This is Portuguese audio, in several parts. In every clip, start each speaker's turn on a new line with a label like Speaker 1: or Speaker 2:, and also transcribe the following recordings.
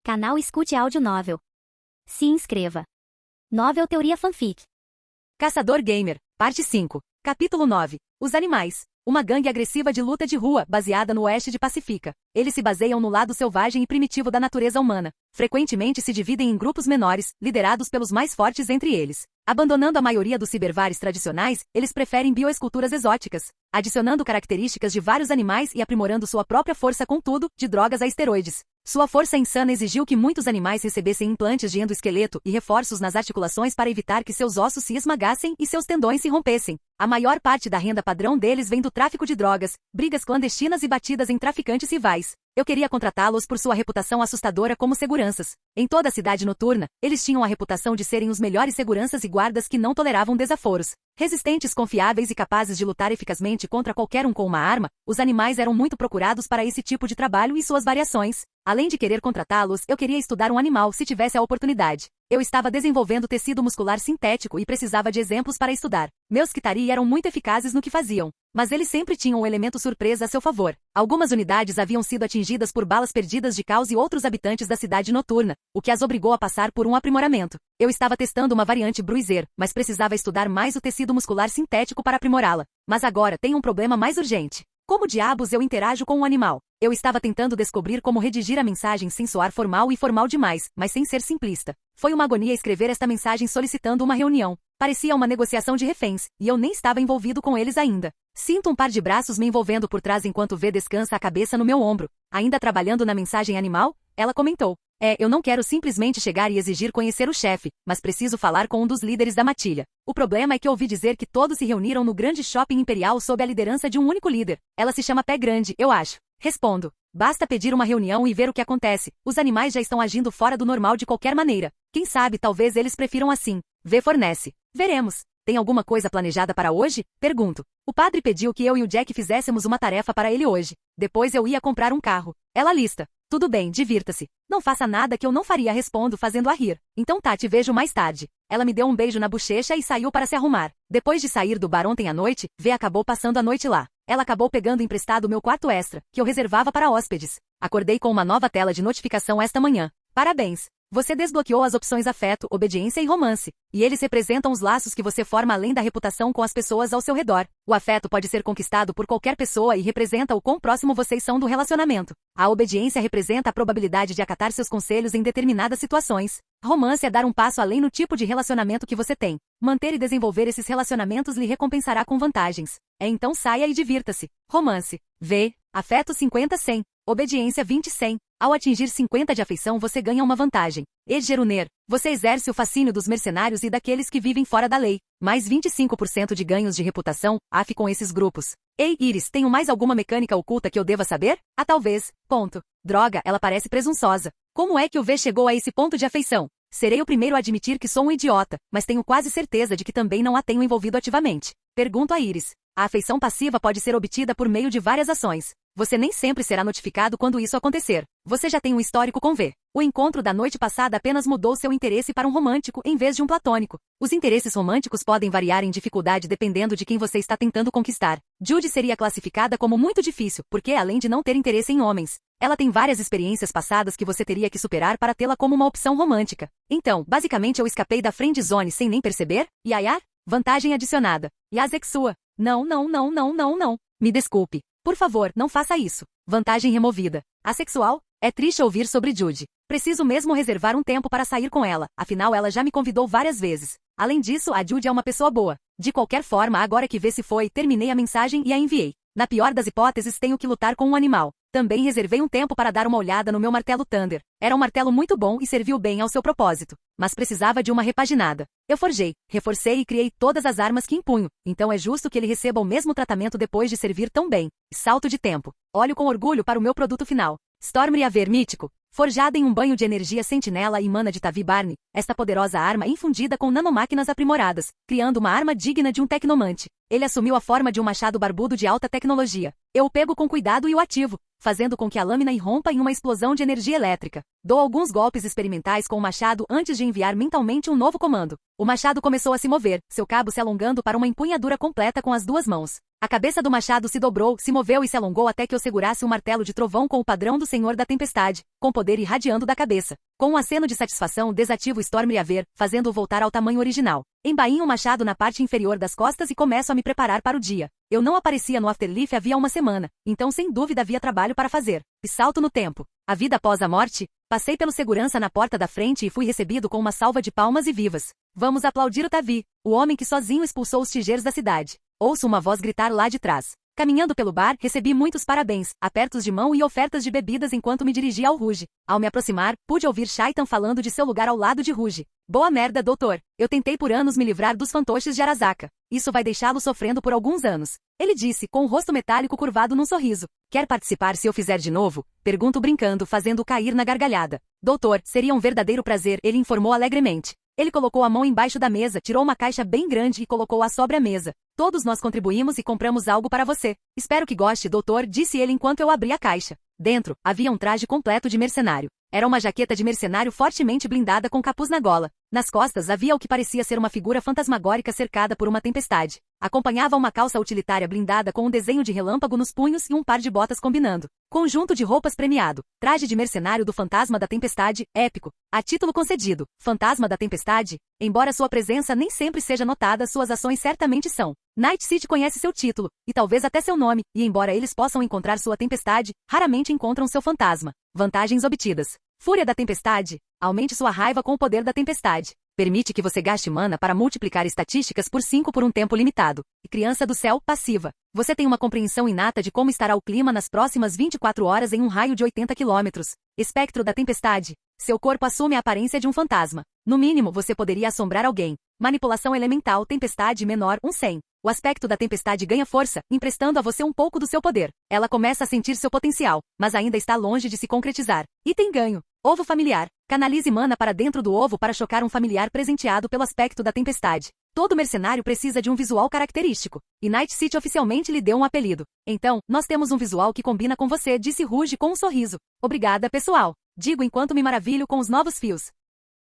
Speaker 1: Canal Escute Áudio Novel. Se inscreva. Novel Teoria Fanfic.
Speaker 2: Caçador Gamer, Parte 5. Capítulo 9. Os animais. Uma gangue agressiva de luta de rua, baseada no oeste de Pacifica. Eles se baseiam no lado selvagem e primitivo da natureza humana. Frequentemente se dividem em grupos menores, liderados pelos mais fortes entre eles. Abandonando a maioria dos cibervares tradicionais, eles preferem bioesculturas exóticas, adicionando características de vários animais e aprimorando sua própria força com tudo, de drogas a esteroides. Sua força insana exigiu que muitos animais recebessem implantes de endoesqueleto e reforços nas articulações para evitar que seus ossos se esmagassem e seus tendões se rompessem. A maior parte da renda padrão deles vem do tráfico de drogas, brigas clandestinas e batidas em traficantes rivais. Eu queria contratá-los por sua reputação assustadora como seguranças. Em toda a cidade noturna, eles tinham a reputação de serem os melhores seguranças e guardas que não toleravam desaforos. Resistentes, confiáveis e capazes de lutar eficazmente contra qualquer um com uma arma, os animais eram muito procurados para esse tipo de trabalho e suas variações. Além de querer contratá-los, eu queria estudar um animal se tivesse a oportunidade. Eu estava desenvolvendo tecido muscular sintético e precisava de exemplos para estudar. Meus Kitari eram muito eficazes no que faziam, mas eles sempre tinham um elemento surpresa a seu favor. Algumas unidades haviam sido atingidas por balas perdidas de Caos e outros habitantes da cidade noturna, o que as obrigou a passar por um aprimoramento. Eu estava testando uma variante Bruiser, mas precisava estudar mais o tecido muscular sintético para aprimorá-la. Mas agora tenho um problema mais urgente. Como diabos eu interajo com um animal? Eu estava tentando descobrir como redigir a mensagem sem soar formal e formal demais, mas sem ser simplista. Foi uma agonia escrever esta mensagem solicitando uma reunião. Parecia uma negociação de reféns, e eu nem estava envolvido com eles ainda. Sinto um par de braços me envolvendo por trás enquanto V descansa a cabeça no meu ombro. Ainda trabalhando na mensagem animal? Ela comentou. Eu não quero simplesmente chegar e exigir conhecer o chefe, mas preciso falar com um dos líderes da matilha. O problema é que ouvi dizer que todos se reuniram no grande shopping imperial sob a liderança de um único líder. Ela se chama Pé Grande, eu acho. Respondo. Basta pedir uma reunião e ver o que acontece. Os animais já estão agindo fora do normal de qualquer maneira. Quem sabe talvez eles prefiram assim. V fornece. Veremos. Tem alguma coisa planejada para hoje? Pergunto. O padre pediu que eu e o Jack fizéssemos uma tarefa para ele hoje. Depois eu ia comprar um carro. Ela lista. Tudo bem, divirta-se. Não faça nada que eu não faria, respondo fazendo-a rir. Então tá, te vejo mais tarde. Ela me deu um beijo na bochecha e saiu para se arrumar. Depois de sair do bar ontem à noite, V acabou passando a noite lá. Ela acabou pegando emprestado meu quarto extra, que eu reservava para hóspedes. Acordei com uma nova tela de notificação esta manhã. Parabéns! Você desbloqueou as opções afeto, obediência e romance. E eles representam os laços que você forma além da reputação com as pessoas ao seu redor. O afeto pode ser conquistado por qualquer pessoa e representa o quão próximo vocês são do relacionamento. A obediência representa a probabilidade de acatar seus conselhos em determinadas situações. Romance é dar um passo além no tipo de relacionamento que você tem. Manter e desenvolver esses relacionamentos lhe recompensará com vantagens. Então saia e divirta-se. Romance. V. Afeto 50-100. Obediência 20-100. Ao atingir 50 de afeição você ganha uma vantagem. Egeruner. Você exerce o fascínio dos mercenários e daqueles que vivem fora da lei. Mais 25% de ganhos de reputação, AF com esses grupos. Ei, Iris, tenho mais alguma mecânica oculta que eu deva saber? Talvez. Ponto. Droga, ela parece presunçosa. Como é que o V chegou a esse ponto de afeição? Serei o primeiro a admitir que sou um idiota, mas tenho quase certeza de que também não a tenho envolvido ativamente. Pergunto a Iris. A afeição passiva pode ser obtida por meio de várias ações. Você nem sempre será notificado quando isso acontecer. Você já tem um histórico com V. O encontro da noite passada apenas mudou seu interesse para um romântico em vez de um platônico. Os interesses românticos podem variar em dificuldade dependendo de quem você está tentando conquistar. Judy seria classificada como muito difícil, porque além de não ter interesse em homens, ela tem várias experiências passadas que você teria que superar para tê-la como uma opção romântica. Então, basicamente eu escapei da friend zone sem nem perceber? Yaya? Vantagem adicionada. Yazek sua. Não. Me desculpe. Por favor, não faça isso. Vantagem removida. Assexual? É triste ouvir sobre Judy. Preciso mesmo reservar um tempo para sair com ela, afinal ela já me convidou várias vezes. Além disso, a Judy é uma pessoa boa. De qualquer forma, agora que V se foi, terminei a mensagem e a enviei. Na pior das hipóteses, tenho que lutar com um animal. Também reservei um tempo para dar uma olhada no meu martelo Thunder. Era um martelo muito bom e serviu bem ao seu propósito. Mas precisava de uma repaginada. Eu forjei, reforcei e criei todas as armas que empunho. Então é justo que ele receba o mesmo tratamento depois de servir tão bem. Salto de tempo. Olho com orgulho para o meu produto final. Stormreaver mítico. Forjada em um banho de energia sentinela e mana de Tavi Barney, esta poderosa arma é infundida com nanomáquinas aprimoradas, criando uma arma digna de um tecnomante. Ele assumiu a forma de um machado barbudo de alta tecnologia. Eu o pego com cuidado e o ativo, fazendo com que a lâmina irrompa em uma explosão de energia elétrica. Dou alguns golpes experimentais com o machado antes de enviar mentalmente um novo comando. O machado começou a se mover, seu cabo se alongando para uma empunhadura completa com as duas mãos. A cabeça do machado se dobrou, se moveu e se alongou até que eu segurasse um martelo de trovão com o padrão do Senhor da Tempestade, com poder irradiando da cabeça. Com um aceno de satisfação, desativo o Storm Reaver, fazendo-o voltar ao tamanho original. Embainho o machado na parte inferior das costas e começo a me preparar para o dia. Eu não aparecia no Afterlife havia uma semana, então sem dúvida havia trabalho para fazer. E salto no tempo. A vida após a morte? Passei pelo segurança na porta da frente e fui recebido com uma salva de palmas e vivas. Vamos aplaudir o Tavi, o homem que sozinho expulsou os tigers da cidade. Ouço uma voz gritar lá de trás. Caminhando pelo bar, recebi muitos parabéns, apertos de mão e ofertas de bebidas enquanto me dirigia ao Rouge. Ao me aproximar, pude ouvir Shaitan falando de seu lugar ao lado de Rouge. Boa merda, doutor. Eu tentei por anos me livrar dos fantoches de Arasaka. Isso vai deixá-lo sofrendo por alguns anos. Ele disse, com o rosto metálico curvado num sorriso. Quer participar se eu fizer de novo? Pergunto brincando, fazendo-o cair na gargalhada. Doutor, seria um verdadeiro prazer, ele informou alegremente. Ele colocou a mão embaixo da mesa, tirou uma caixa bem grande e colocou-a sobre a mesa. Todos nós contribuímos e compramos algo para você. Espero que goste, doutor, disse ele enquanto eu abri a caixa. Dentro, havia um traje completo de mercenário. Era uma jaqueta de mercenário fortemente blindada com capuz na gola. Nas costas havia o que parecia ser uma figura fantasmagórica cercada por uma tempestade. Acompanhava uma calça utilitária blindada com um desenho de relâmpago nos punhos e um par de botas combinando. Conjunto de roupas premiado. Traje de mercenário do Fantasma da Tempestade, épico. A título concedido. Fantasma da Tempestade? Embora sua presença nem sempre seja notada, suas ações certamente são. Night City conhece seu título, e talvez até seu nome, e embora eles possam encontrar sua tempestade, raramente encontram seu fantasma. Vantagens obtidas. Fúria da Tempestade. Aumente sua raiva com o poder da tempestade. Permite que você gaste mana para multiplicar estatísticas por 5 por um tempo limitado. E Criança do Céu, passiva. Você tem uma compreensão inata de como estará o clima nas próximas 24 horas em um raio de 80 quilômetros. Espectro da Tempestade. Seu corpo assume a aparência de um fantasma. No mínimo, você poderia assombrar alguém. Manipulação elemental, tempestade menor, 100. O aspecto da tempestade ganha força, emprestando a você um pouco do seu poder. Ela começa a sentir seu potencial, mas ainda está longe de se concretizar. Item ganho. Ovo familiar. Canalize mana para dentro do ovo para chocar um familiar presenteado pelo aspecto da tempestade. Todo mercenário precisa de um visual característico. E Night City oficialmente lhe deu um apelido. Então, nós temos um visual que combina com você, disse Rouge com um sorriso. Obrigada, pessoal. Digo enquanto me maravilho com os novos fios.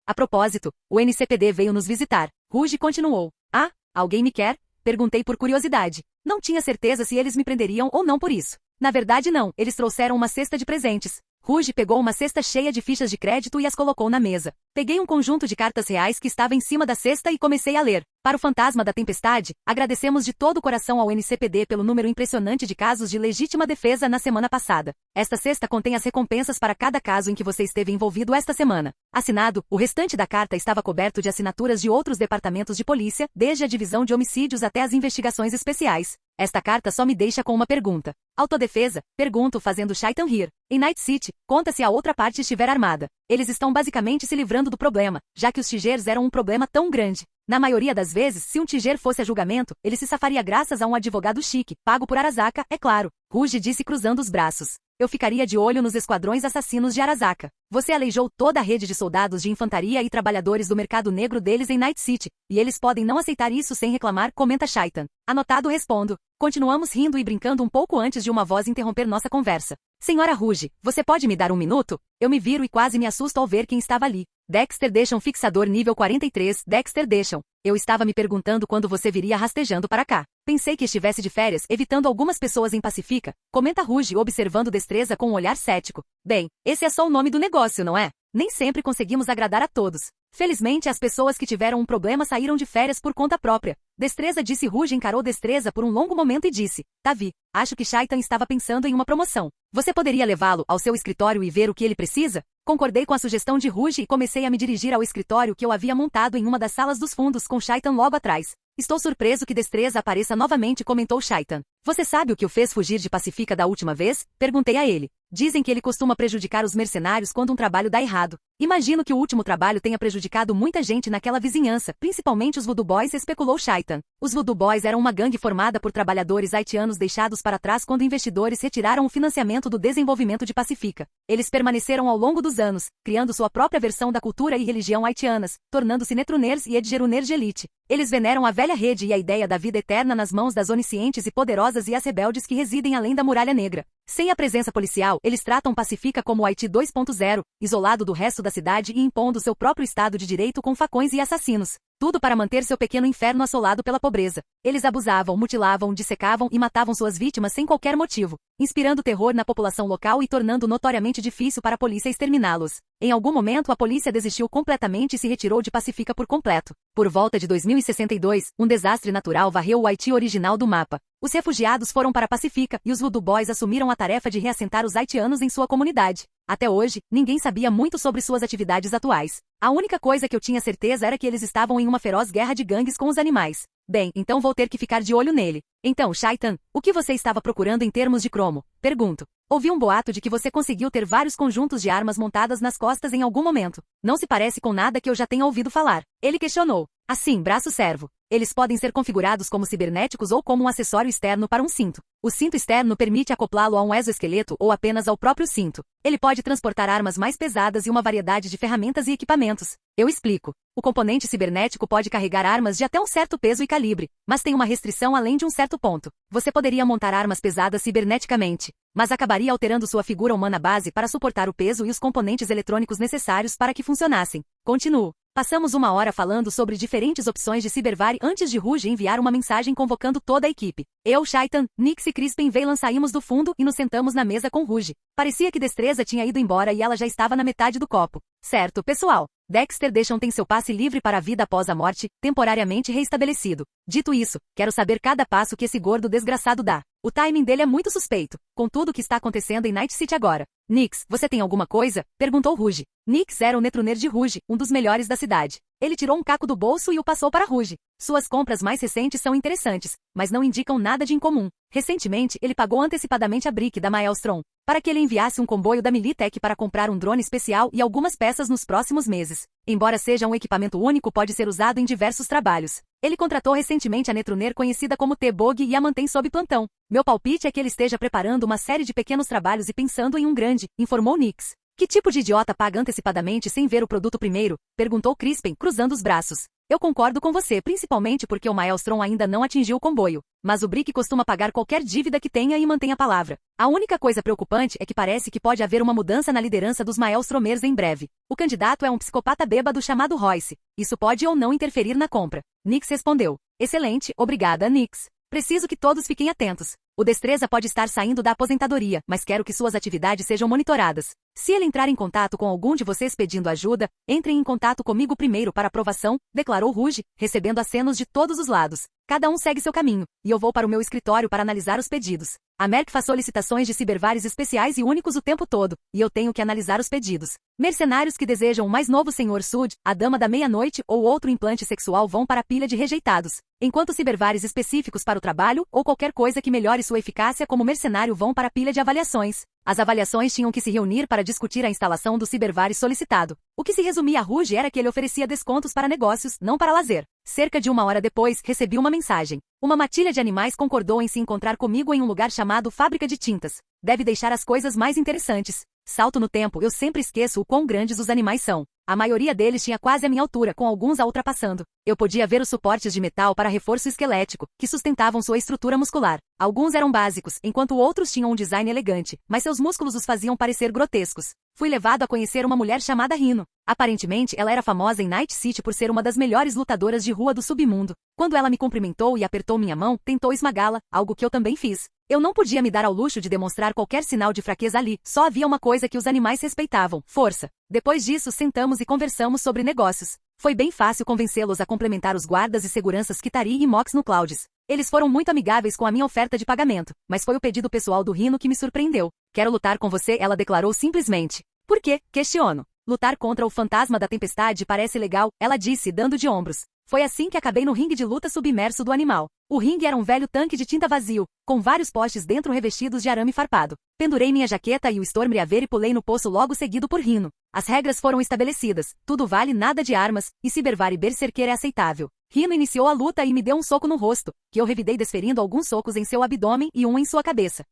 Speaker 2: A propósito, o NCPD veio nos visitar. Rouge continuou. Ah, alguém me quer? Perguntei por curiosidade. Não tinha certeza se eles me prenderiam ou não por isso. Na verdade não, eles trouxeram uma cesta de presentes. Rouge pegou uma cesta cheia de fichas de crédito e as colocou na mesa. Peguei um conjunto de cartas reais que estava em cima da cesta e comecei a ler. Para o Fantasma da Tempestade, agradecemos de todo o coração ao NCPD pelo número impressionante de casos de legítima defesa na semana passada. Esta cesta contém as recompensas para cada caso em que você esteve envolvido esta semana. Assinado, o restante da carta estava coberto de assinaturas de outros departamentos de polícia, desde a divisão de homicídios até as investigações especiais. Esta carta só me deixa com uma pergunta. Autodefesa? Pergunto fazendo Shaitan rir. Em Night City, conta se a outra parte estiver armada. Eles estão basicamente se livrando do problema, já que os tigers eram um problema tão grande. Na maioria das vezes, se um tiger fosse a julgamento, ele se safaria graças a um advogado chique, pago por Arasaka, é claro. Rouge disse cruzando os braços. Eu ficaria de olho nos esquadrões assassinos de Arasaka. Você aleijou toda a rede de soldados de infantaria e trabalhadores do mercado negro deles em Night City, e eles podem não aceitar isso sem reclamar, comenta Shaitan. Anotado, respondo. Continuamos rindo e brincando um pouco antes de uma voz interromper nossa conversa. Senhora Rouge, você pode me dar um minuto? Eu me viro e quase me assusto ao ver quem estava ali. Dexter Deixam fixador nível 43, Dexter Deixam. Eu estava me perguntando quando você viria rastejando para cá. Pensei que estivesse de férias, evitando algumas pessoas em Pacifica, comenta Rouge observando Destreza com um olhar cético. Bem, esse é só o nome do negócio, não é? Nem sempre conseguimos agradar a todos. Felizmente as pessoas que tiveram um problema saíram de férias por conta própria. Destreza disse Rouge encarou Destreza por um longo momento e disse, Tavi, acho que Shaitan estava pensando em uma promoção. Você poderia levá-lo ao seu escritório e ver o que ele precisa? Concordei com a sugestão de Rouge e comecei a me dirigir ao escritório que eu havia montado em uma das salas dos fundos com Shaitan logo atrás. Estou surpreso que Destreza apareça novamente, comentou Shaitan. Você sabe o que o fez fugir de Pacifica da última vez? Perguntei a ele. Dizem que ele costuma prejudicar os mercenários quando um trabalho dá errado. Imagino que o último trabalho tenha prejudicado muita gente naquela vizinhança, principalmente os Voodoo Boys, especulou Shaitan. Os Voodoo Boys eram uma gangue formada por trabalhadores haitianos deixados para trás quando investidores retiraram o financiamento do desenvolvimento de Pacifica. Eles permaneceram ao longo dos anos, criando sua própria versão da cultura e religião haitianas, tornando-se netruners e edgeruners de elite. Eles veneram a velha rede e a ideia da vida eterna nas mãos das oniscientes e poderosas e as rebeldes que residem além da Muralha Negra. Sem a presença policial, eles tratam Pacifica como o Haiti 2.0, isolado do resto da cidade e impondo seu próprio Estado de Direito com facões e assassinos. Tudo para manter seu pequeno inferno assolado pela pobreza. Eles abusavam, mutilavam, dissecavam e matavam suas vítimas sem qualquer motivo, inspirando terror na população local e tornando notoriamente difícil para a polícia exterminá-los. Em algum momento a polícia desistiu completamente e se retirou de Pacifica por completo. Por volta de 2062, um desastre natural varreu o Haiti original do mapa. Os refugiados foram para Pacifica e os Voodoo Boys assumiram a tarefa de reassentar os haitianos em sua comunidade. Até hoje, ninguém sabia muito sobre suas atividades atuais. A única coisa que eu tinha certeza era que eles estavam em uma feroz guerra de gangues com os animais. Bem, então vou ter que ficar de olho nele. Então, Shaitan, o que você estava procurando em termos de cromo? Pergunto. Ouvi um boato de que você conseguiu ter vários conjuntos de armas montadas nas costas em algum momento. Não se parece com nada que eu já tenha ouvido falar. Ele questionou. Assim, braço servo. Eles podem ser configurados como cibernéticos ou como um acessório externo para um cinto. O cinto externo permite acoplá-lo a um exoesqueleto ou apenas ao próprio cinto. Ele pode transportar armas mais pesadas e uma variedade de ferramentas e equipamentos. Eu explico. O componente cibernético pode carregar armas de até um certo peso e calibre, mas tem uma restrição além de um certo ponto. Você poderia montar armas pesadas ciberneticamente, mas acabaria alterando sua figura humana base para suportar o peso e os componentes eletrônicos necessários para que funcionassem. Continuo. Passamos uma hora falando sobre diferentes opções de Cyberware antes de Rouge enviar uma mensagem convocando toda a equipe. Eu, Shaitan, Nix e Crispin Veylan saímos do fundo e nos sentamos na mesa com Rouge. Parecia que Destreza tinha ido embora e ela já estava na metade do copo. Certo, pessoal. Dexter Deixam tem seu passe livre para a vida após a morte, temporariamente reestabelecido. Dito isso, quero saber cada passo que esse gordo desgraçado dá. O timing dele é muito suspeito, com tudo o que está acontecendo em Night City agora. Nix, você tem alguma coisa? Perguntou Rouge. Nix era o netruner de Rouge, um dos melhores da cidade. Ele tirou um caco do bolso e o passou para Rouge. Suas compras mais recentes são interessantes, mas não indicam nada de incomum. Recentemente, ele pagou antecipadamente a Brick da Maelstrom, para que ele enviasse um comboio da Militech para comprar um drone especial e algumas peças nos próximos meses. Embora seja um equipamento único, pode ser usado em diversos trabalhos. Ele contratou recentemente a netruner conhecida como T-Bog e a mantém sob plantão. Meu palpite é que ele esteja preparando uma série de pequenos trabalhos e pensando em um grande, informou Nix. Que tipo de idiota paga antecipadamente sem ver o produto primeiro? Perguntou Crispin, cruzando os braços. Eu concordo com você, principalmente porque o Maelstrom ainda não atingiu o comboio. Mas o Brick costuma pagar qualquer dívida que tenha e mantém a palavra. A única coisa preocupante é que parece que pode haver uma mudança na liderança dos Maelstromers em breve. O candidato é um psicopata bêbado chamado Royce. Isso pode ou não interferir na compra. Nix respondeu. Excelente, obrigada, Nix. Preciso que todos fiquem atentos. O Destreza pode estar saindo da aposentadoria, mas quero que suas atividades sejam monitoradas. Se ele entrar em contato com algum de vocês pedindo ajuda, entrem em contato comigo primeiro para aprovação, declarou Rouge, recebendo acenos de todos os lados. Cada um segue seu caminho, e eu vou para o meu escritório para analisar os pedidos. A Merck faz solicitações de ciberwares especiais e únicos o tempo todo, e eu tenho que analisar os pedidos. Mercenários que desejam o mais novo Senhor Sud, a Dama da Meia-Noite ou outro implante sexual vão para a pilha de rejeitados, enquanto ciberwares específicos para o trabalho ou qualquer coisa que melhore sua eficácia como mercenário vão para a pilha de avaliações. As avaliações tinham que se reunir para discutir a instalação do ciberware solicitado. O que se resumia a Rouge era que ele oferecia descontos para negócios, não para lazer. Cerca de uma hora depois, recebi uma mensagem. Uma matilha de animais concordou em se encontrar comigo em um lugar chamado Fábrica de Tintas. Deve deixar as coisas mais interessantes. Salto no tempo, eu sempre esqueço o quão grandes os animais são. A maioria deles tinha quase a minha altura, com alguns a ultrapassando. Eu podia ver os suportes de metal para reforço esquelético, que sustentavam sua estrutura muscular. Alguns eram básicos, enquanto outros tinham um design elegante, mas seus músculos os faziam parecer grotescos. Fui levado a conhecer uma mulher chamada Rhino. Aparentemente, ela era famosa em Night City por ser uma das melhores lutadoras de rua do submundo. Quando ela me cumprimentou e apertou minha mão, tentou esmagá-la, algo que eu também fiz. Eu não podia me dar ao luxo de demonstrar qualquer sinal de fraqueza ali, só havia uma coisa que os animais respeitavam: força. Depois disso, sentamos e conversamos sobre negócios. Foi bem fácil convencê-los a complementar os guardas e seguranças Kitari e Mox no Clouds. Eles foram muito amigáveis com a minha oferta de pagamento, mas foi o pedido pessoal do Rhino que me surpreendeu. Quero lutar com você, ela declarou simplesmente. Por quê? Questiono. Lutar contra o fantasma da tempestade parece legal, ela disse, dando de ombros. Foi assim que acabei no ringue de luta submerso do animal. O ringue era um velho tanque de tinta vazio, com vários postes dentro revestidos de arame farpado. Pendurei minha jaqueta e o Stormreaver e pulei no poço logo seguido por Rhino. As regras foram estabelecidas, tudo vale nada de armas, e Cybervar e Berserker é aceitável. Rhino iniciou a luta e me deu um soco no rosto, que eu revidei desferindo alguns socos em seu abdômen e um em sua cabeça.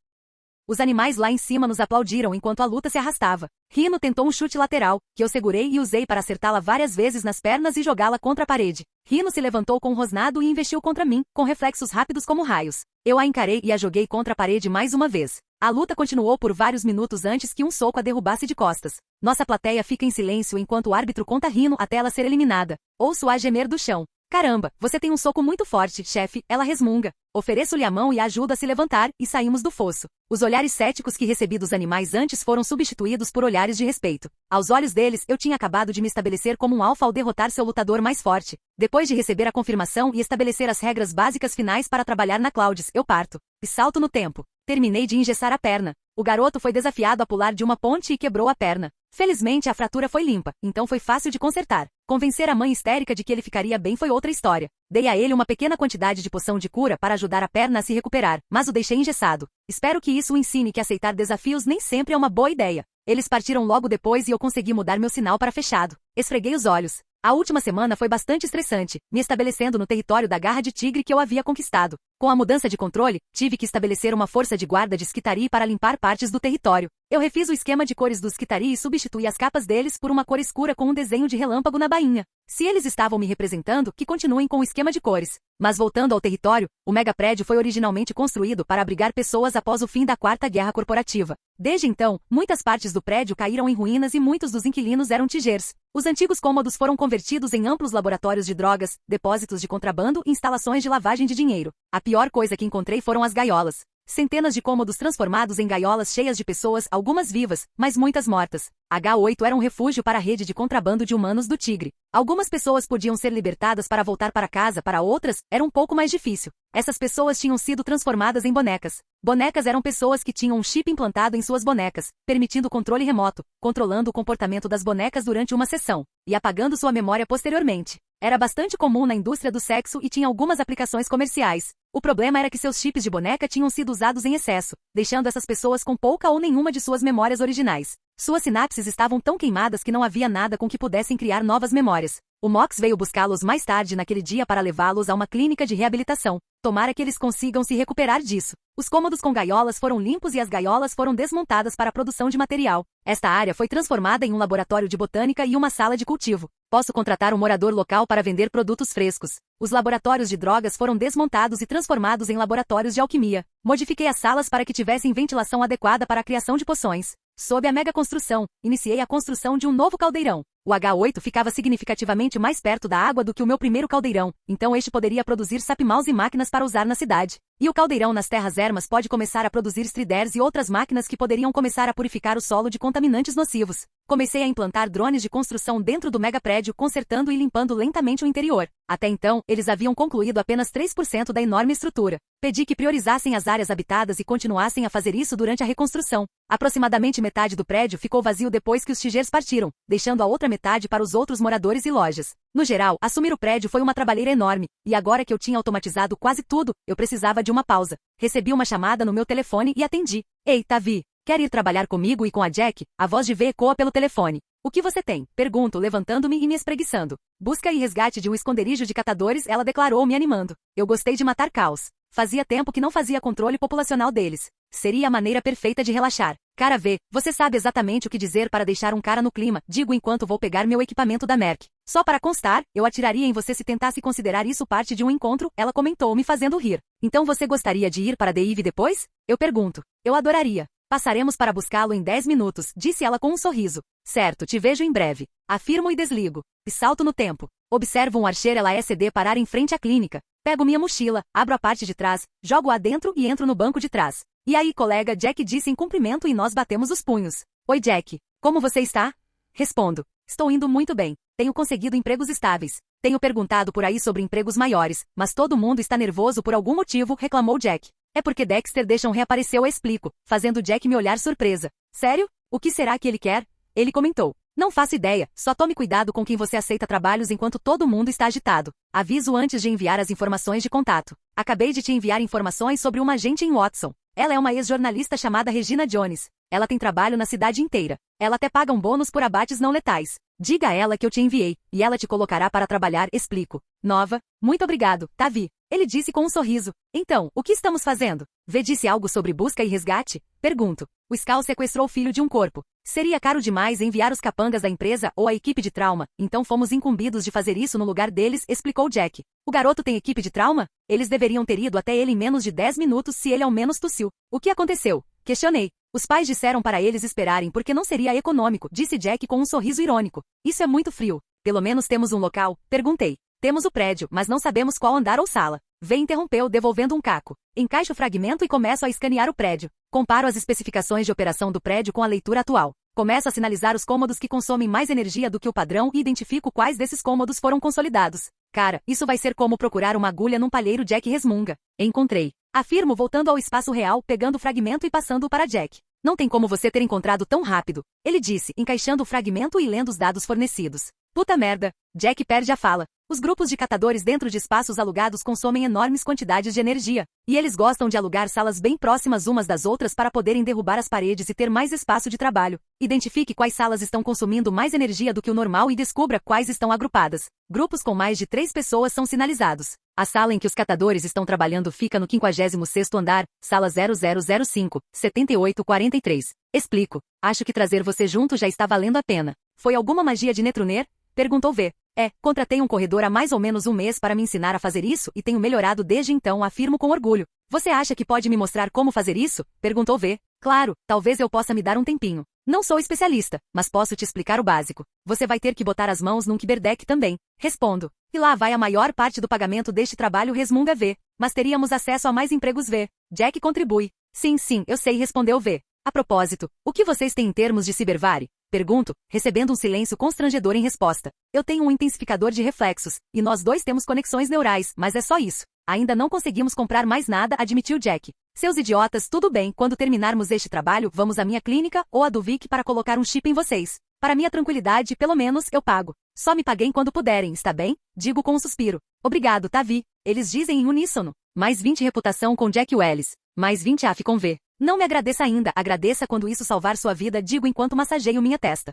Speaker 2: Os animais lá em cima nos aplaudiram enquanto a luta se arrastava. Rhino tentou um chute lateral, que eu segurei e usei para acertá-la várias vezes nas pernas e jogá-la contra a parede. Rhino se levantou com um rosnado e investiu contra mim, com reflexos rápidos como raios. Eu a encarei e a joguei contra a parede mais uma vez. A luta continuou por vários minutos antes que um soco a derrubasse de costas. Nossa plateia fica em silêncio enquanto o árbitro conta Rhino até ela ser eliminada. Ouço-a gemer do chão. Caramba, você tem um soco muito forte, chefe, ela resmunga. Ofereço-lhe a mão e a ajuda a se levantar, e saímos do fosso. Os olhares céticos que recebi dos animais antes foram substituídos por olhares de respeito. Aos olhos deles, eu tinha acabado de me estabelecer como um alfa ao derrotar seu lutador mais forte. Depois de receber a confirmação e estabelecer as regras básicas finais para trabalhar na Clouds, eu parto. E salto no tempo. Terminei de engessar a perna. O garoto foi desafiado a pular de uma ponte e quebrou a perna. Felizmente a fratura foi limpa, então foi fácil de consertar. Convencer a mãe histérica de que ele ficaria bem foi outra história. Dei a ele uma pequena quantidade de poção de cura para ajudar a perna a se recuperar, mas o deixei engessado. Espero que isso o ensine que aceitar desafios nem sempre é uma boa ideia. Eles partiram logo depois e eu consegui mudar meu sinal para fechado. Esfreguei os olhos. A última semana foi bastante estressante, me estabelecendo no território da garra de tigre que eu havia conquistado. Com a mudança de controle, tive que estabelecer uma força de guarda de Skitarii para limpar partes do território. Eu refiz o esquema de cores dos Skitarii e substituí as capas deles por uma cor escura com um desenho de relâmpago na bainha. Se eles estavam me representando, que continuem com o esquema de cores. Mas voltando ao território, o mega prédio foi originalmente construído para abrigar pessoas após o fim da Quarta Guerra Corporativa. Desde então, muitas partes do prédio caíram em ruínas e muitos dos inquilinos eram tigers. Os antigos cômodos foram convertidos em amplos laboratórios de drogas, depósitos de contrabando e instalações de lavagem de dinheiro. A pior coisa que encontrei foram as gaiolas. Centenas de cômodos transformados em gaiolas cheias de pessoas, algumas vivas, mas muitas mortas. H8 era um refúgio para a rede de contrabando de humanos do Tigre. Algumas pessoas podiam ser libertadas para voltar para casa, para outras, era um pouco mais difícil. Essas pessoas tinham sido transformadas em bonecas. Bonecas eram pessoas que tinham um chip implantado em suas bonecas, permitindo controle remoto, controlando o comportamento das bonecas durante uma sessão, e apagando sua memória posteriormente. Era bastante comum na indústria do sexo e tinha algumas aplicações comerciais. O problema era que seus chips de boneca tinham sido usados em excesso, deixando essas pessoas com pouca ou nenhuma de suas memórias originais. Suas sinapses estavam tão queimadas que não havia nada com que pudessem criar novas memórias. O Mox veio buscá-los mais tarde naquele dia para levá-los a uma clínica de reabilitação. Tomara que eles consigam se recuperar disso. Os cômodos com gaiolas foram limpos e as gaiolas foram desmontadas para a produção de material. Esta área foi transformada em um laboratório de botânica e uma sala de cultivo. Posso contratar um morador local para vender produtos frescos. Os laboratórios de drogas foram desmontados e transformados em laboratórios de alquimia. Modifiquei as salas para que tivessem ventilação adequada para a criação de poções. Sob a mega construção, iniciei a construção de um novo caldeirão. O H8 ficava significativamente mais perto da água do que o meu primeiro caldeirão, então este poderia produzir sapmaus e máquinas para usar na cidade. E o caldeirão nas terras ermas pode começar a produzir striders e outras máquinas que poderiam começar a purificar o solo de contaminantes nocivos. Comecei a implantar drones de construção dentro do mega prédio, consertando e limpando lentamente o interior. Até então, eles haviam concluído apenas 3% da enorme estrutura. Pedi que priorizassem as áreas habitadas e continuassem a fazer isso durante a reconstrução. Aproximadamente metade do prédio ficou vazio depois que os tigers partiram, deixando a outra metade para os outros moradores e lojas. No geral, assumir o prédio foi uma trabalheira enorme, e agora que eu tinha automatizado quase tudo, eu precisava de uma pausa. Recebi uma chamada no meu telefone e atendi. Ei, Tavi, quer ir trabalhar comigo e com a Jack? A voz de V ecoa pelo telefone. O que você tem? Pergunto, levantando-me e me espreguiçando. Busca e resgate de um esconderijo de catadores, ela declarou, me animando. Eu gostei de matar caos. Fazia tempo que não fazia controle populacional deles. Seria a maneira perfeita de relaxar. Cara V, você sabe exatamente o que dizer para deixar um cara no clima, digo enquanto vou pegar meu equipamento da Merc. Só para constar, eu atiraria em você se tentasse considerar isso parte de um encontro, ela comentou, me fazendo rir. Então você gostaria de ir para The Eve depois? Eu pergunto. Eu adoraria. Passaremos para buscá-lo em 10 minutos, disse ela com um sorriso. Certo, te vejo em breve. Afirmo e desligo. E salto no tempo. Observo um Archer LASD parar em frente à clínica. Pego minha mochila, abro a parte de trás, jogo-a dentro e entro no banco de trás. E aí, colega, Jack disse em cumprimento e nós batemos os punhos. Oi, Jack. Como você está? Respondo. Estou indo muito bem. Tenho conseguido empregos estáveis. Tenho perguntado por aí sobre empregos maiores, mas todo mundo está nervoso por algum motivo, reclamou Jack. É porque Dexter Deixam reapareceu, explico, fazendo Jack me olhar surpresa. Sério? O que será que ele quer? Ele comentou. Não faço ideia, só tome cuidado com quem você aceita trabalhos enquanto todo mundo está agitado. Aviso antes de enviar as informações de contato. Acabei de te enviar informações sobre uma agente em Watson. Ela é uma ex-jornalista chamada Regina Jones. Ela tem trabalho na cidade inteira. Ela até paga um bônus por abates não letais. Diga a ela que eu te enviei, e ela te colocará para trabalhar, explico. Nova. Muito obrigado, Tavi. Ele disse com um sorriso. Então, o que estamos fazendo? V disse algo sobre busca e resgate? Pergunto. O Scal sequestrou o filho de um corpo. Seria caro demais enviar os capangas da empresa ou a equipe de trauma, então fomos incumbidos de fazer isso no lugar deles, explicou Jack. O garoto tem equipe de trauma? Eles deveriam ter ido até ele em menos de 10 minutos se ele ao menos tossiu. O que aconteceu? Questionei. Os pais disseram para eles esperarem porque não seria econômico, disse Jack com um sorriso irônico. Isso é muito frio. Pelo menos temos um local? Perguntei. Temos o prédio, mas não sabemos qual andar ou sala. V interrompeu, devolvendo um caco. Encaixo o fragmento e começo a escanear o prédio. Comparo as especificações de operação do prédio com a leitura atual. Começo a sinalizar os cômodos que consomem mais energia do que o padrão e identifico quais desses cômodos foram consolidados. Cara, isso vai ser como procurar uma agulha num palheiro, Jack resmunga. Encontrei. Afirmo voltando ao espaço real, pegando o fragmento e passando-o para Jack. Não tem como você ter encontrado tão rápido. Ele disse, encaixando o fragmento e lendo os dados fornecidos. Puta merda. Jack perde a fala. Os grupos de catadores dentro de espaços alugados consomem enormes quantidades de energia. E eles gostam de alugar salas bem próximas umas das outras para poderem derrubar as paredes e ter mais espaço de trabalho. Identifique quais salas estão consumindo mais energia do que o normal e descubra quais estão agrupadas. Grupos com mais de 3 pessoas são sinalizados. A sala em que os catadores estão trabalhando fica no 56º andar, sala 0005, 7843. Explico. Acho que trazer você junto já está valendo a pena. Foi alguma magia de Netruner? Perguntou V. Contratei um corredor há mais ou menos um mês para me ensinar a fazer isso e tenho melhorado desde então, afirmo com orgulho. Você acha que pode me mostrar como fazer isso? Perguntou V. Claro, talvez eu possa me dar um tempinho. Não sou especialista, mas posso te explicar o básico. Você vai ter que botar as mãos num Cyberdeck também. Respondo. E lá vai a maior parte do pagamento deste trabalho, resmunga V. Mas teríamos acesso a mais empregos V. Jack contribui. Sim, eu sei, respondeu V. A propósito, o que vocês têm em termos de cibervare? Pergunto, recebendo um silêncio constrangedor em resposta. Eu tenho um intensificador de reflexos, e nós dois temos conexões neurais, mas é só isso. Ainda não conseguimos comprar mais nada, admitiu Jack. Seus idiotas, tudo bem, quando terminarmos este trabalho, vamos à minha clínica ou à do Vic para colocar um chip em vocês. Para minha tranquilidade, pelo menos, eu pago. Só me paguem quando puderem, está bem? Digo com um suspiro. Obrigado, Tavi. Eles dizem em uníssono. Mais 20 reputação com Jack Wells. Mais 20 AF com V. Não me agradeça ainda, agradeça quando isso salvar sua vida, digo enquanto massageio minha testa.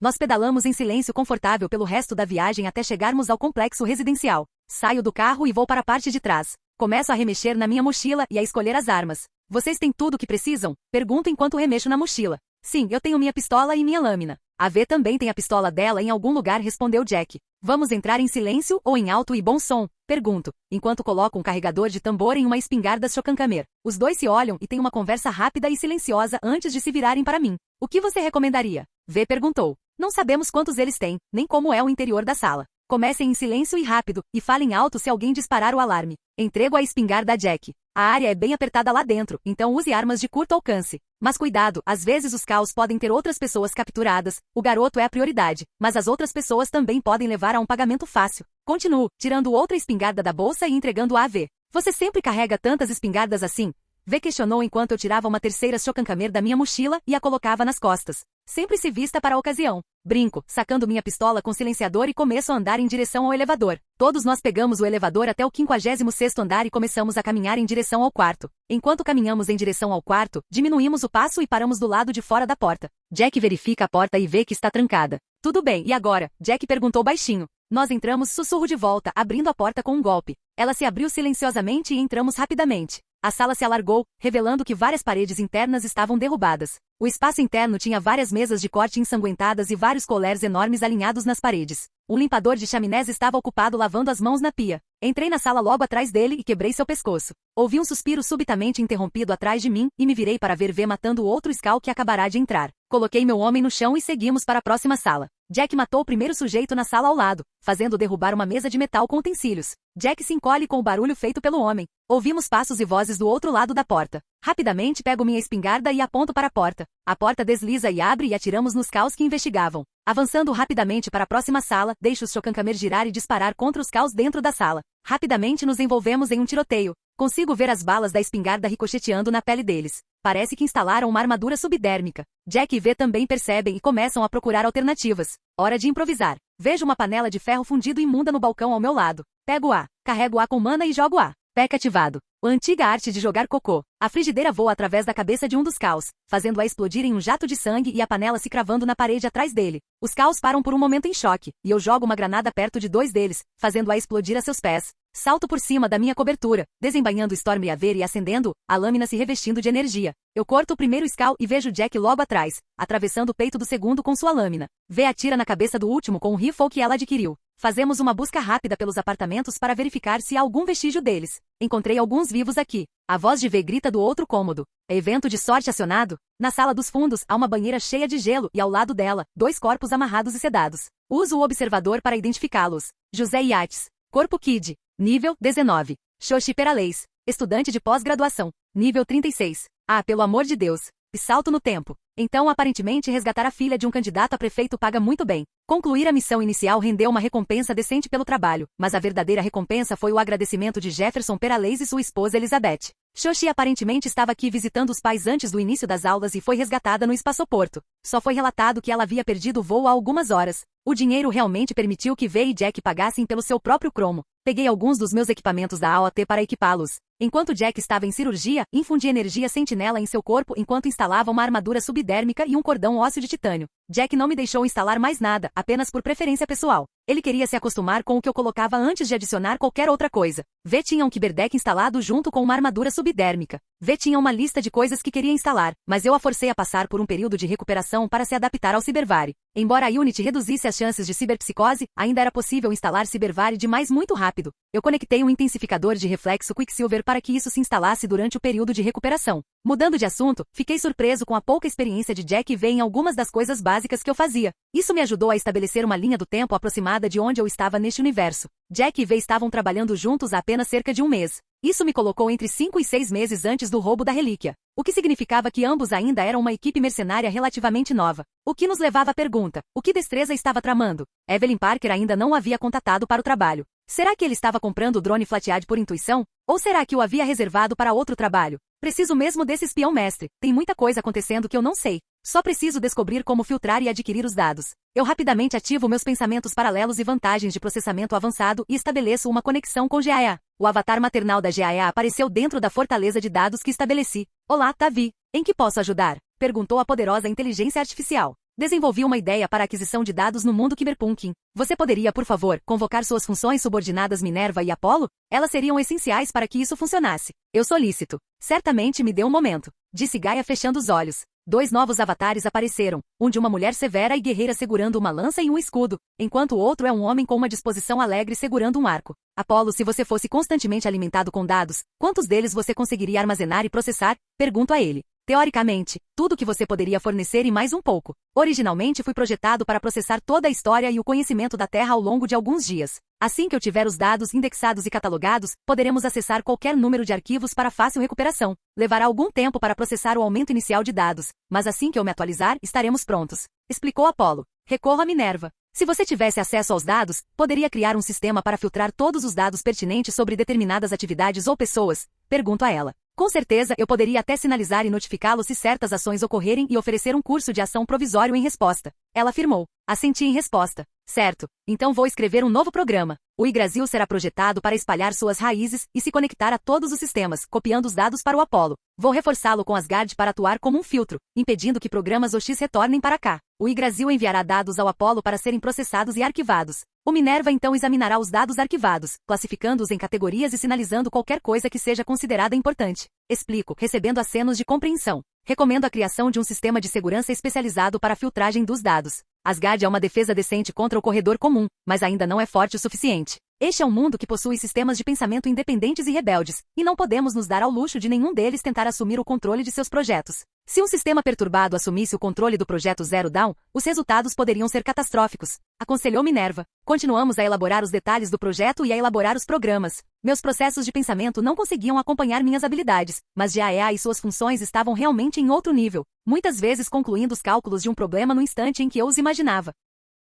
Speaker 2: Nós pedalamos em silêncio confortável pelo resto da viagem até chegarmos ao complexo residencial. Saio do carro e vou para a parte de trás. Começo a remexer na minha mochila e a escolher as armas. Vocês têm tudo o que precisam? Pergunto enquanto remexo na mochila. Sim, eu tenho minha pistola e minha lâmina. A V também tem a pistola dela em algum lugar, respondeu Jack. Vamos entrar em silêncio ou em alto e bom som? Pergunto, enquanto coloco um carregador de tambor em uma espingarda Shokankamer. Os dois se olham e têm uma conversa rápida e silenciosa antes de se virarem para mim. O que você recomendaria? V perguntou. Não sabemos quantos eles têm, nem como é o interior da sala. Comecem em silêncio e rápido, e falem alto se alguém disparar o alarme. Entrego a espingarda a Jack. A área é bem apertada lá dentro, então use armas de curto alcance. Mas cuidado, às vezes os caos podem ter outras pessoas capturadas, o garoto é a prioridade, mas as outras pessoas também podem levar a um pagamento fácil. Continuo, tirando outra espingarda da bolsa e entregando a V. Você sempre carrega tantas espingardas assim? V questionou enquanto eu tirava uma terceira Shokankamer da minha mochila e a colocava nas costas. Sempre se vista para a ocasião. Brinco, sacando minha pistola com silenciador e começo a andar em direção ao elevador. Todos nós pegamos o elevador até o 56º andar e começamos a caminhar em direção ao quarto. Enquanto caminhamos em direção ao quarto, diminuímos o passo e paramos do lado de fora da porta. Jack verifica a porta e vê que está trancada. Tudo bem, e agora? Jack perguntou baixinho. Nós entramos, sussurro de volta, abrindo a porta com um golpe. Ela se abriu silenciosamente e entramos rapidamente. A sala se alargou, revelando que várias paredes internas estavam derrubadas. O espaço interno tinha várias mesas de corte ensanguentadas e vários colheres enormes alinhados nas paredes. Um limpador de chaminés estava ocupado lavando as mãos na pia. Entrei na sala logo atrás dele e quebrei seu pescoço. Ouvi um suspiro subitamente interrompido atrás de mim e me virei para ver V matando o outro Scal que acabará de entrar. Coloquei meu homem no chão e seguimos para a próxima sala. Jack matou o primeiro sujeito na sala ao lado, fazendo derrubar uma mesa de metal com utensílios. Jack se encolhe com o barulho feito pelo homem. Ouvimos passos e vozes do outro lado da porta. Rapidamente pego minha espingarda e aponto para a porta. A porta desliza e abre e atiramos nos caos que investigavam. Avançando rapidamente para a próxima sala, deixo os Shokankamer girar e disparar contra os caos dentro da sala. Rapidamente nos envolvemos em um tiroteio. Consigo ver as balas da espingarda ricocheteando na pele deles. Parece que instalaram uma armadura subdérmica. Jack e V também percebem e começam a procurar alternativas. Hora de improvisar. Vejo uma panela de ferro fundido imunda no balcão ao meu lado. Pego A, carrego A com mana e jogo A. PEC ativado. A antiga arte de jogar cocô. A frigideira voa através da cabeça de um dos caos, fazendo-a explodir em um jato de sangue e a panela se cravando na parede atrás dele. Os caos param por um momento em choque, e eu jogo uma granada perto de dois deles, fazendo-a explodir a seus pés. Salto por cima da minha cobertura, desembainhando Storm Yaver e acendendo, a lâmina se revestindo de energia. Eu corto o primeiro Skull e vejo Jack logo atrás, atravessando o peito do segundo com sua lâmina. V atira na cabeça do último com o rifle que ela adquiriu. Fazemos uma busca rápida pelos apartamentos para verificar se há algum vestígio deles. Encontrei alguns vivos aqui. A voz de V grita do outro cômodo. É evento de sorte acionado? Na sala dos fundos, há uma banheira cheia de gelo e ao lado dela, dois corpos amarrados e sedados. Uso o observador para identificá-los. José Yates. Corpo Kid. Nível 19. Xoxi Peralez. Estudante de pós-graduação. Nível 36. Ah, pelo amor de Deus. E salto no tempo. Então, aparentemente, resgatar a filha de um candidato a prefeito paga muito bem. Concluir a missão inicial rendeu uma recompensa decente pelo trabalho, mas a verdadeira recompensa foi o agradecimento de Jefferson Peralez e sua esposa Elizabeth. Xoxi aparentemente estava aqui visitando os pais antes do início das aulas e foi resgatada no espaçoporto. Só foi relatado que ela havia perdido o voo há algumas horas. O dinheiro realmente permitiu que V e Jack pagassem pelo seu próprio cromo. Peguei alguns dos meus equipamentos da AOT para equipá-los. Enquanto Jack estava em cirurgia, infundi energia sentinela em seu corpo enquanto instalava uma armadura subdérmica e um cordão ósseo de titânio. Jack não me deixou instalar mais nada, apenas por preferência pessoal. Ele queria se acostumar com o que eu colocava antes de adicionar qualquer outra coisa. V tinha um Kyberdeck instalado junto com uma armadura subdérmica. V tinha uma lista de coisas que queria instalar, mas eu a forcei a passar por um período de recuperação para se adaptar ao Cybervari. Embora a Unity reduzisse as chances de ciberpsicose, ainda era possível instalar Cybervari demais muito rápido. Eu conectei um intensificador de reflexo Quicksilver para que isso se instalasse durante o período de recuperação. Mudando de assunto, fiquei surpreso com a pouca experiência de Jack e V em algumas das coisas básicas que eu fazia. Isso me ajudou a estabelecer uma linha do tempo aproximada de onde eu estava neste universo. Jack e V estavam trabalhando juntos há apenas cerca de um mês. Isso me colocou entre 5 e 6 meses antes do roubo da relíquia, o que significava que ambos ainda eram uma equipe mercenária relativamente nova. O que nos levava à pergunta: o que destreza estava tramando? Evelyn Parker ainda não o havia contatado para o trabalho. Será que ele estava comprando o drone Flathead por intuição? Ou será que o havia reservado para outro trabalho? Preciso mesmo desse espião mestre. Tem muita coisa acontecendo que eu não sei. Só preciso descobrir como filtrar e adquirir os dados. Eu rapidamente ativo meus pensamentos paralelos e vantagens de processamento avançado e estabeleço uma conexão com GAEA. O avatar maternal da GAEA apareceu dentro da fortaleza de dados que estabeleci. Olá, Tavi. Em que posso ajudar? Perguntou a poderosa inteligência artificial. Desenvolvi uma ideia para a aquisição de dados no mundo Cyberpunking. Você poderia, por favor, convocar suas funções subordinadas Minerva e Apollo? Elas seriam essenciais para que isso funcionasse. Eu solicito. Certamente me dê um momento, disse Gaia fechando os olhos. Dois novos avatares apareceram, um de uma mulher severa e guerreira segurando uma lança e um escudo, enquanto o outro é um homem com uma disposição alegre segurando um arco. Apollo, se você fosse constantemente alimentado com dados, quantos deles você conseguiria armazenar e processar? Pergunto a ele. Teoricamente, tudo que você poderia fornecer e mais um pouco. Originalmente fui projetado para processar toda a história e o conhecimento da Terra ao longo de alguns dias. Assim que eu tiver os dados indexados e catalogados, poderemos acessar qualquer número de arquivos para fácil recuperação. Levará algum tempo para processar o aumento inicial de dados, mas assim que eu me atualizar, estaremos prontos. Explicou Apollo. Recorro a Minerva. Se você tivesse acesso aos dados, poderia criar um sistema para filtrar todos os dados pertinentes sobre determinadas atividades ou pessoas? Pergunto a ela. Com certeza, eu poderia até sinalizar e notificá-lo se certas ações ocorrerem e oferecer um curso de ação provisório em resposta. Ela afirmou. Assenti em resposta. Certo. Então vou escrever um novo programa. O Yggdrasil será projetado para espalhar suas raízes e se conectar a todos os sistemas, copiando os dados para o Apollo. Vou reforçá-lo com Asgard para atuar como um filtro, impedindo que programas OX retornem para cá. O Yggdrasil enviará dados ao Apollo para serem processados e arquivados. O Minerva então examinará os dados arquivados, classificando-os em categorias e sinalizando qualquer coisa que seja considerada importante. Explico, recebendo acenos de compreensão. Recomendo a criação de um sistema de segurança especializado para a filtragem dos dados. Asgard é uma defesa decente contra o corredor comum, mas ainda não é forte o suficiente. Este é um mundo que possui sistemas de pensamento independentes e rebeldes, e não podemos nos dar ao luxo de nenhum deles tentar assumir o controle de seus projetos. Se um sistema perturbado assumisse o controle do projeto Zero Dawn, os resultados poderiam ser catastróficos, aconselhou Minerva. Continuamos a elaborar os detalhes do projeto e a elaborar os programas. Meus processos de pensamento não conseguiam acompanhar minhas habilidades, mas GAEA e suas funções estavam realmente em outro nível, muitas vezes concluindo os cálculos de um problema no instante em que eu os imaginava.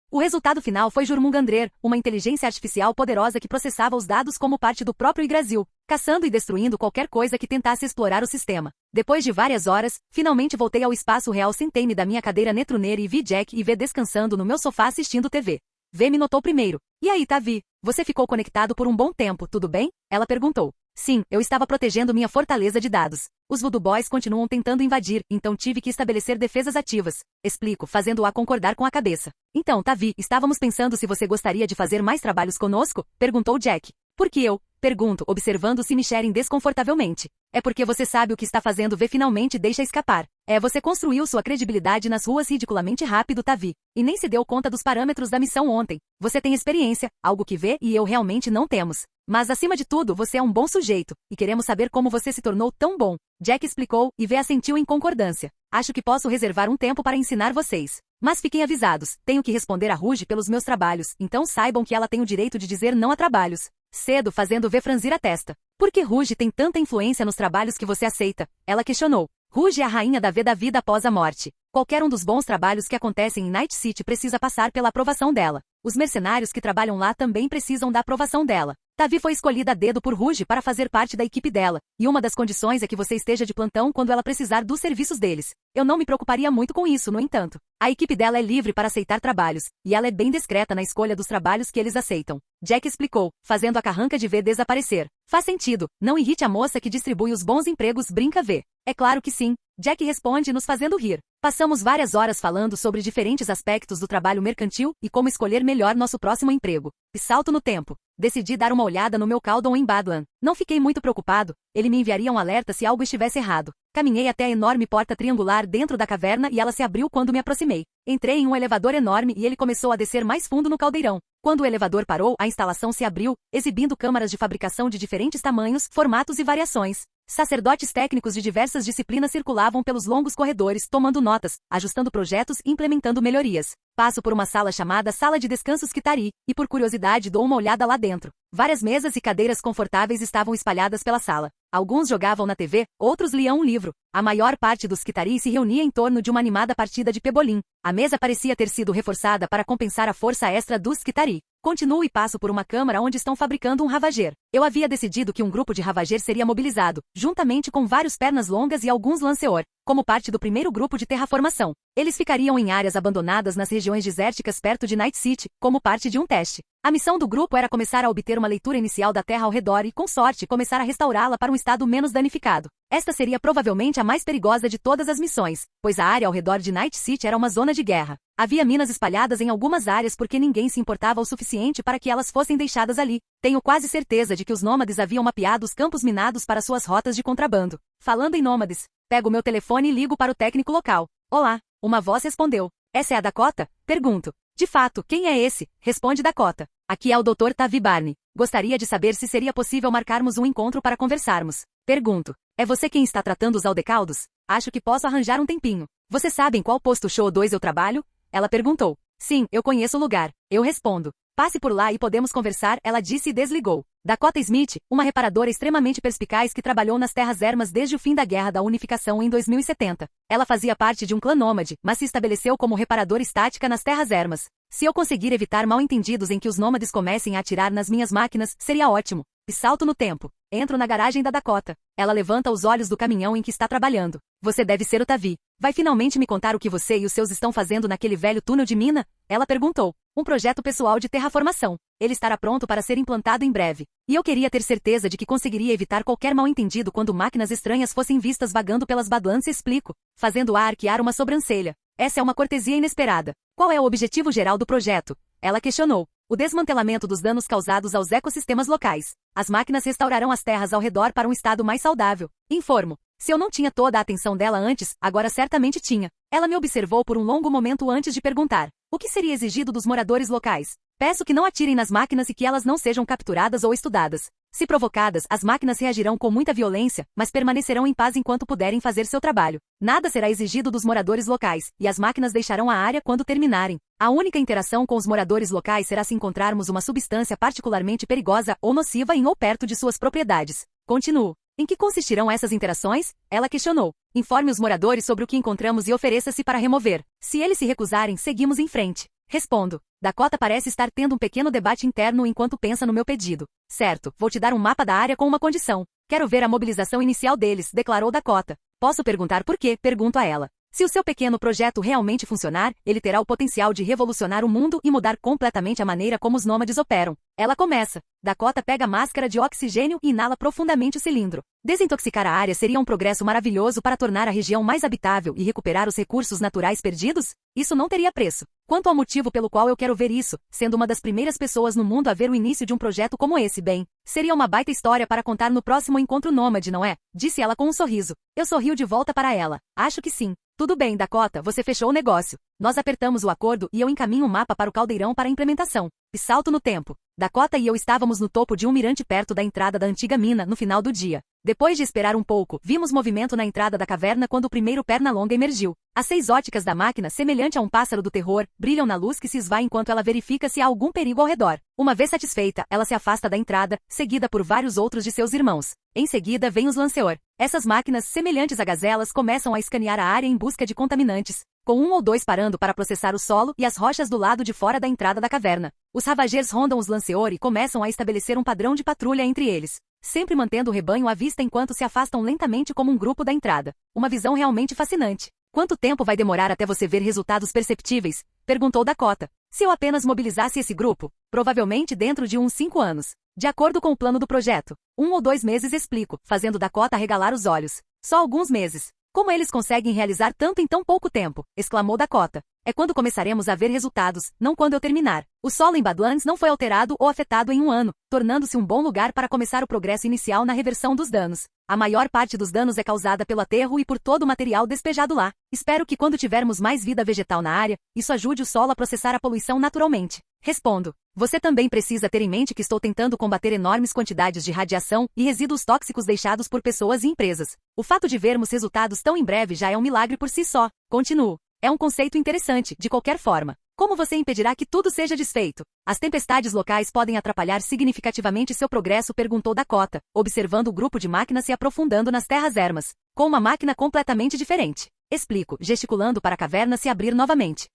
Speaker 2: O resultado final foi Jormungandr, uma inteligência artificial poderosa que processava os dados como parte do próprio Yggdrasil, caçando e destruindo qualquer coisa que tentasse explorar o sistema. Depois de várias horas, finalmente voltei ao espaço real, sentei-me da minha cadeira Netrunner e vi Jack e V descansando no meu sofá assistindo TV. V me notou primeiro. E aí, Tavi? Você ficou conectado por um bom tempo, tudo bem? Ela perguntou. Sim, eu estava protegendo minha fortaleza de dados. Os Voodoo Boys continuam tentando invadir, então tive que estabelecer defesas ativas. Explico, fazendo-a concordar com a cabeça. Então, Tavi, estávamos pensando se você gostaria de fazer mais trabalhos conosco? Perguntou Jack. Por que eu? Pergunto, observando se mexerem desconfortavelmente. É porque você sabe o que está fazendo, V finalmente deixa escapar. Você construiu sua credibilidade nas ruas ridiculamente rápido, Tavi. E nem se deu conta dos parâmetros da missão ontem. Você tem experiência, algo que V e eu realmente não temos. Mas acima de tudo, você é um bom sujeito, e queremos saber como você se tornou tão bom. Jack explicou, e V assentiu em concordância. Acho que posso reservar um tempo para ensinar vocês. Mas fiquem avisados, tenho que responder a Rouge pelos meus trabalhos, então saibam que ela tem o direito de dizer não a trabalhos. Cedo, fazendo V franzir a testa. Por que Rouge tem tanta influência nos trabalhos que você aceita? Ela questionou. Rouge é a rainha da V da vida após a morte. Qualquer um dos bons trabalhos que acontecem em Night City precisa passar pela aprovação dela. Os mercenários que trabalham lá também precisam da aprovação dela. Tavi foi escolhida a dedo por Rouge para fazer parte da equipe dela, e uma das condições é que você esteja de plantão quando ela precisar dos serviços deles. Eu não me preocuparia muito com isso, no entanto. A equipe dela é livre para aceitar trabalhos, e ela é bem discreta na escolha dos trabalhos que eles aceitam. Jack explicou, fazendo a carranca de V desaparecer. Faz sentido, não irrite a moça que distribui os bons empregos, brinca V. É claro que sim. Jack responde nos fazendo rir. Passamos várias horas falando sobre diferentes aspectos do trabalho mercantil e como escolher melhor nosso próximo emprego. E salto no tempo. Decidi dar uma olhada no meu Caldon em Badlan. Não fiquei muito preocupado, ele me enviaria um alerta se algo estivesse errado. Caminhei até a enorme porta triangular dentro da caverna e ela se abriu quando me aproximei. Entrei em um elevador enorme e ele começou a descer mais fundo no caldeirão. Quando o elevador parou, a instalação se abriu, exibindo câmaras de fabricação de diferentes tamanhos, formatos e variações. Sacerdotes técnicos de diversas disciplinas circulavam pelos longos corredores, tomando notas, ajustando projetos e implementando melhorias. Passo por uma sala chamada Sala de Descansos Kitari, e por curiosidade dou uma olhada lá dentro. Várias mesas e cadeiras confortáveis estavam espalhadas pela sala. Alguns jogavam na TV, outros liam um livro. A maior parte dos Kitari se reunia em torno de uma animada partida de pebolim. A mesa parecia ter sido reforçada para compensar a força extra dos Kitari. Continuo e passo por uma câmara onde estão fabricando um Ravager. Eu havia decidido que um grupo de Ravager seria mobilizado, juntamente com vários pernas longas e alguns Lanceor, como parte do primeiro grupo de terraformação. Eles ficariam em áreas abandonadas nas regiões desérticas perto de Night City, como parte de um teste. A missão do grupo era começar a obter uma leitura inicial da Terra ao redor e, com sorte, começar a restaurá-la para um estado menos danificado. Esta seria provavelmente a mais perigosa de todas as missões, pois a área ao redor de Night City era uma zona de guerra. Havia minas espalhadas em algumas áreas porque ninguém se importava o suficiente para que elas fossem deixadas ali. Tenho quase certeza de que os nômades haviam mapeado os campos minados para suas rotas de contrabando. Falando em nômades, pego meu telefone e ligo para o técnico local. Olá, uma voz respondeu. Essa é a Dakota? Pergunto. De fato, quem é esse? Responde Dakota. Aqui é o Dr. Tavi Barney. Gostaria de saber se seria possível marcarmos um encontro para conversarmos. Pergunto. É você quem está tratando os aldecaldos? Acho que posso arranjar um tempinho. Você sabe em qual posto show 2 eu trabalho? Ela perguntou. Sim, eu conheço o lugar. Eu respondo. Passe por lá e podemos conversar, ela disse e desligou. Dakota Smith, uma reparadora extremamente perspicaz que trabalhou nas Terras Ermas desde o fim da Guerra da Unificação em 2070. Ela fazia parte de um clã nômade, mas se estabeleceu como reparadora estática nas Terras Ermas. Se eu conseguir evitar mal-entendidos em que os nômades comecem a atirar nas minhas máquinas, seria ótimo. E salto no tempo. Entro na garagem da Dakota. Ela levanta os olhos do caminhão em que está trabalhando. Você deve ser o Tavi. Vai finalmente me contar o que você e os seus estão fazendo naquele velho túnel de mina? Ela perguntou. Um projeto pessoal de terraformação. Ele estará pronto para ser implantado em breve. E eu queria ter certeza de que conseguiria evitar qualquer mal-entendido quando máquinas estranhas fossem vistas vagando pelas Badlands, explico, fazendo-a arquear uma sobrancelha. Essa é uma cortesia inesperada. Qual é o objetivo geral do projeto? Ela questionou. O desmantelamento dos danos causados aos ecossistemas locais. As máquinas restaurarão as terras ao redor para um estado mais saudável. Informo. Se eu não tinha toda a atenção dela antes, agora certamente tinha. Ela me observou por um longo momento antes de perguntar. O que seria exigido dos moradores locais? Peço que não atirem nas máquinas e que elas não sejam capturadas ou estudadas. Se provocadas, as máquinas reagirão com muita violência, mas permanecerão em paz enquanto puderem fazer seu trabalho. Nada será exigido dos moradores locais, e as máquinas deixarão a área quando terminarem. A única interação com os moradores locais será se encontrarmos uma substância particularmente perigosa ou nociva em ou perto de suas propriedades. Continuo. Em que consistirão essas interações? Ela questionou. Informe os moradores sobre o que encontramos e ofereça-se para remover. Se eles se recusarem, seguimos em frente. Respondo. Dakota parece estar tendo um pequeno debate interno enquanto pensa no meu pedido. Certo, vou te dar um mapa da área com uma condição. Quero ver a mobilização inicial deles, declarou Dakota. Posso perguntar por quê? Pergunto a ela. Se o seu pequeno projeto realmente funcionar, ele terá o potencial de revolucionar o mundo e mudar completamente a maneira como os nômades operam. Ela começa. Dakota pega a máscara de oxigênio e inala profundamente o cilindro. Desintoxicar a área seria um progresso maravilhoso para tornar a região mais habitável e recuperar os recursos naturais perdidos? Isso não teria preço. Quanto ao motivo pelo qual eu quero ver isso, sendo uma das primeiras pessoas no mundo a ver o início de um projeto como esse, bem, seria uma baita história para contar no próximo encontro nômade, não é? Disse ela com um sorriso. Eu sorriu de volta para ela. Acho que sim. Tudo bem, Dakota, você fechou o negócio. Nós apertamos o acordo e eu encaminho o mapa para o caldeirão para a implementação. E salto no tempo. Dakota e eu estávamos no topo de um mirante perto da entrada da antiga mina no final do dia. Depois de esperar um pouco, vimos movimento na entrada da caverna quando o primeiro Pernalonga emergiu. As 6 óticas da máquina, semelhante a um pássaro do terror, brilham na luz que se esvai enquanto ela verifica se há algum perigo ao redor. Uma vez satisfeita, ela se afasta da entrada, seguida por vários outros de seus irmãos. Em seguida vem os Lanceor. Essas máquinas, semelhantes a gazelas, começam a escanear a área em busca de contaminantes, com 1 ou 2 parando para processar o solo e as rochas do lado de fora da entrada da caverna. Os Ravagers rondam os Lanceor e começam a estabelecer um padrão de patrulha entre eles, sempre mantendo o rebanho à vista enquanto se afastam lentamente como um grupo da entrada. Uma visão realmente fascinante. Quanto tempo vai demorar até você ver resultados perceptíveis? Perguntou Dakota. Se eu apenas mobilizasse esse grupo, provavelmente dentro de uns 5 anos. De acordo com o plano do projeto, 1 ou 2 meses, explico, fazendo Dakota arregalar os olhos. Só alguns meses. Como eles conseguem realizar tanto em tão pouco tempo? Exclamou Dakota. É quando começaremos a ver resultados, não quando eu terminar. O solo em Badlands não foi alterado ou afetado em 1 ano, tornando-se um bom lugar para começar o progresso inicial na reversão dos danos. A maior parte dos danos é causada pelo aterro e por todo o material despejado lá. Espero que quando tivermos mais vida vegetal na área, isso ajude o solo a processar a poluição naturalmente. Respondo. Você também precisa ter em mente que estou tentando combater enormes quantidades de radiação e resíduos tóxicos deixados por pessoas e empresas. O fato de vermos resultados tão em breve já é um milagre por si só. Continuo. É um conceito interessante, de qualquer forma. Como você impedirá que tudo seja desfeito? As tempestades locais podem atrapalhar significativamente seu progresso, perguntou Dakota, observando o grupo de máquinas se aprofundando nas terras ermas, com uma máquina completamente diferente. Explico, gesticulando para a caverna se abrir novamente.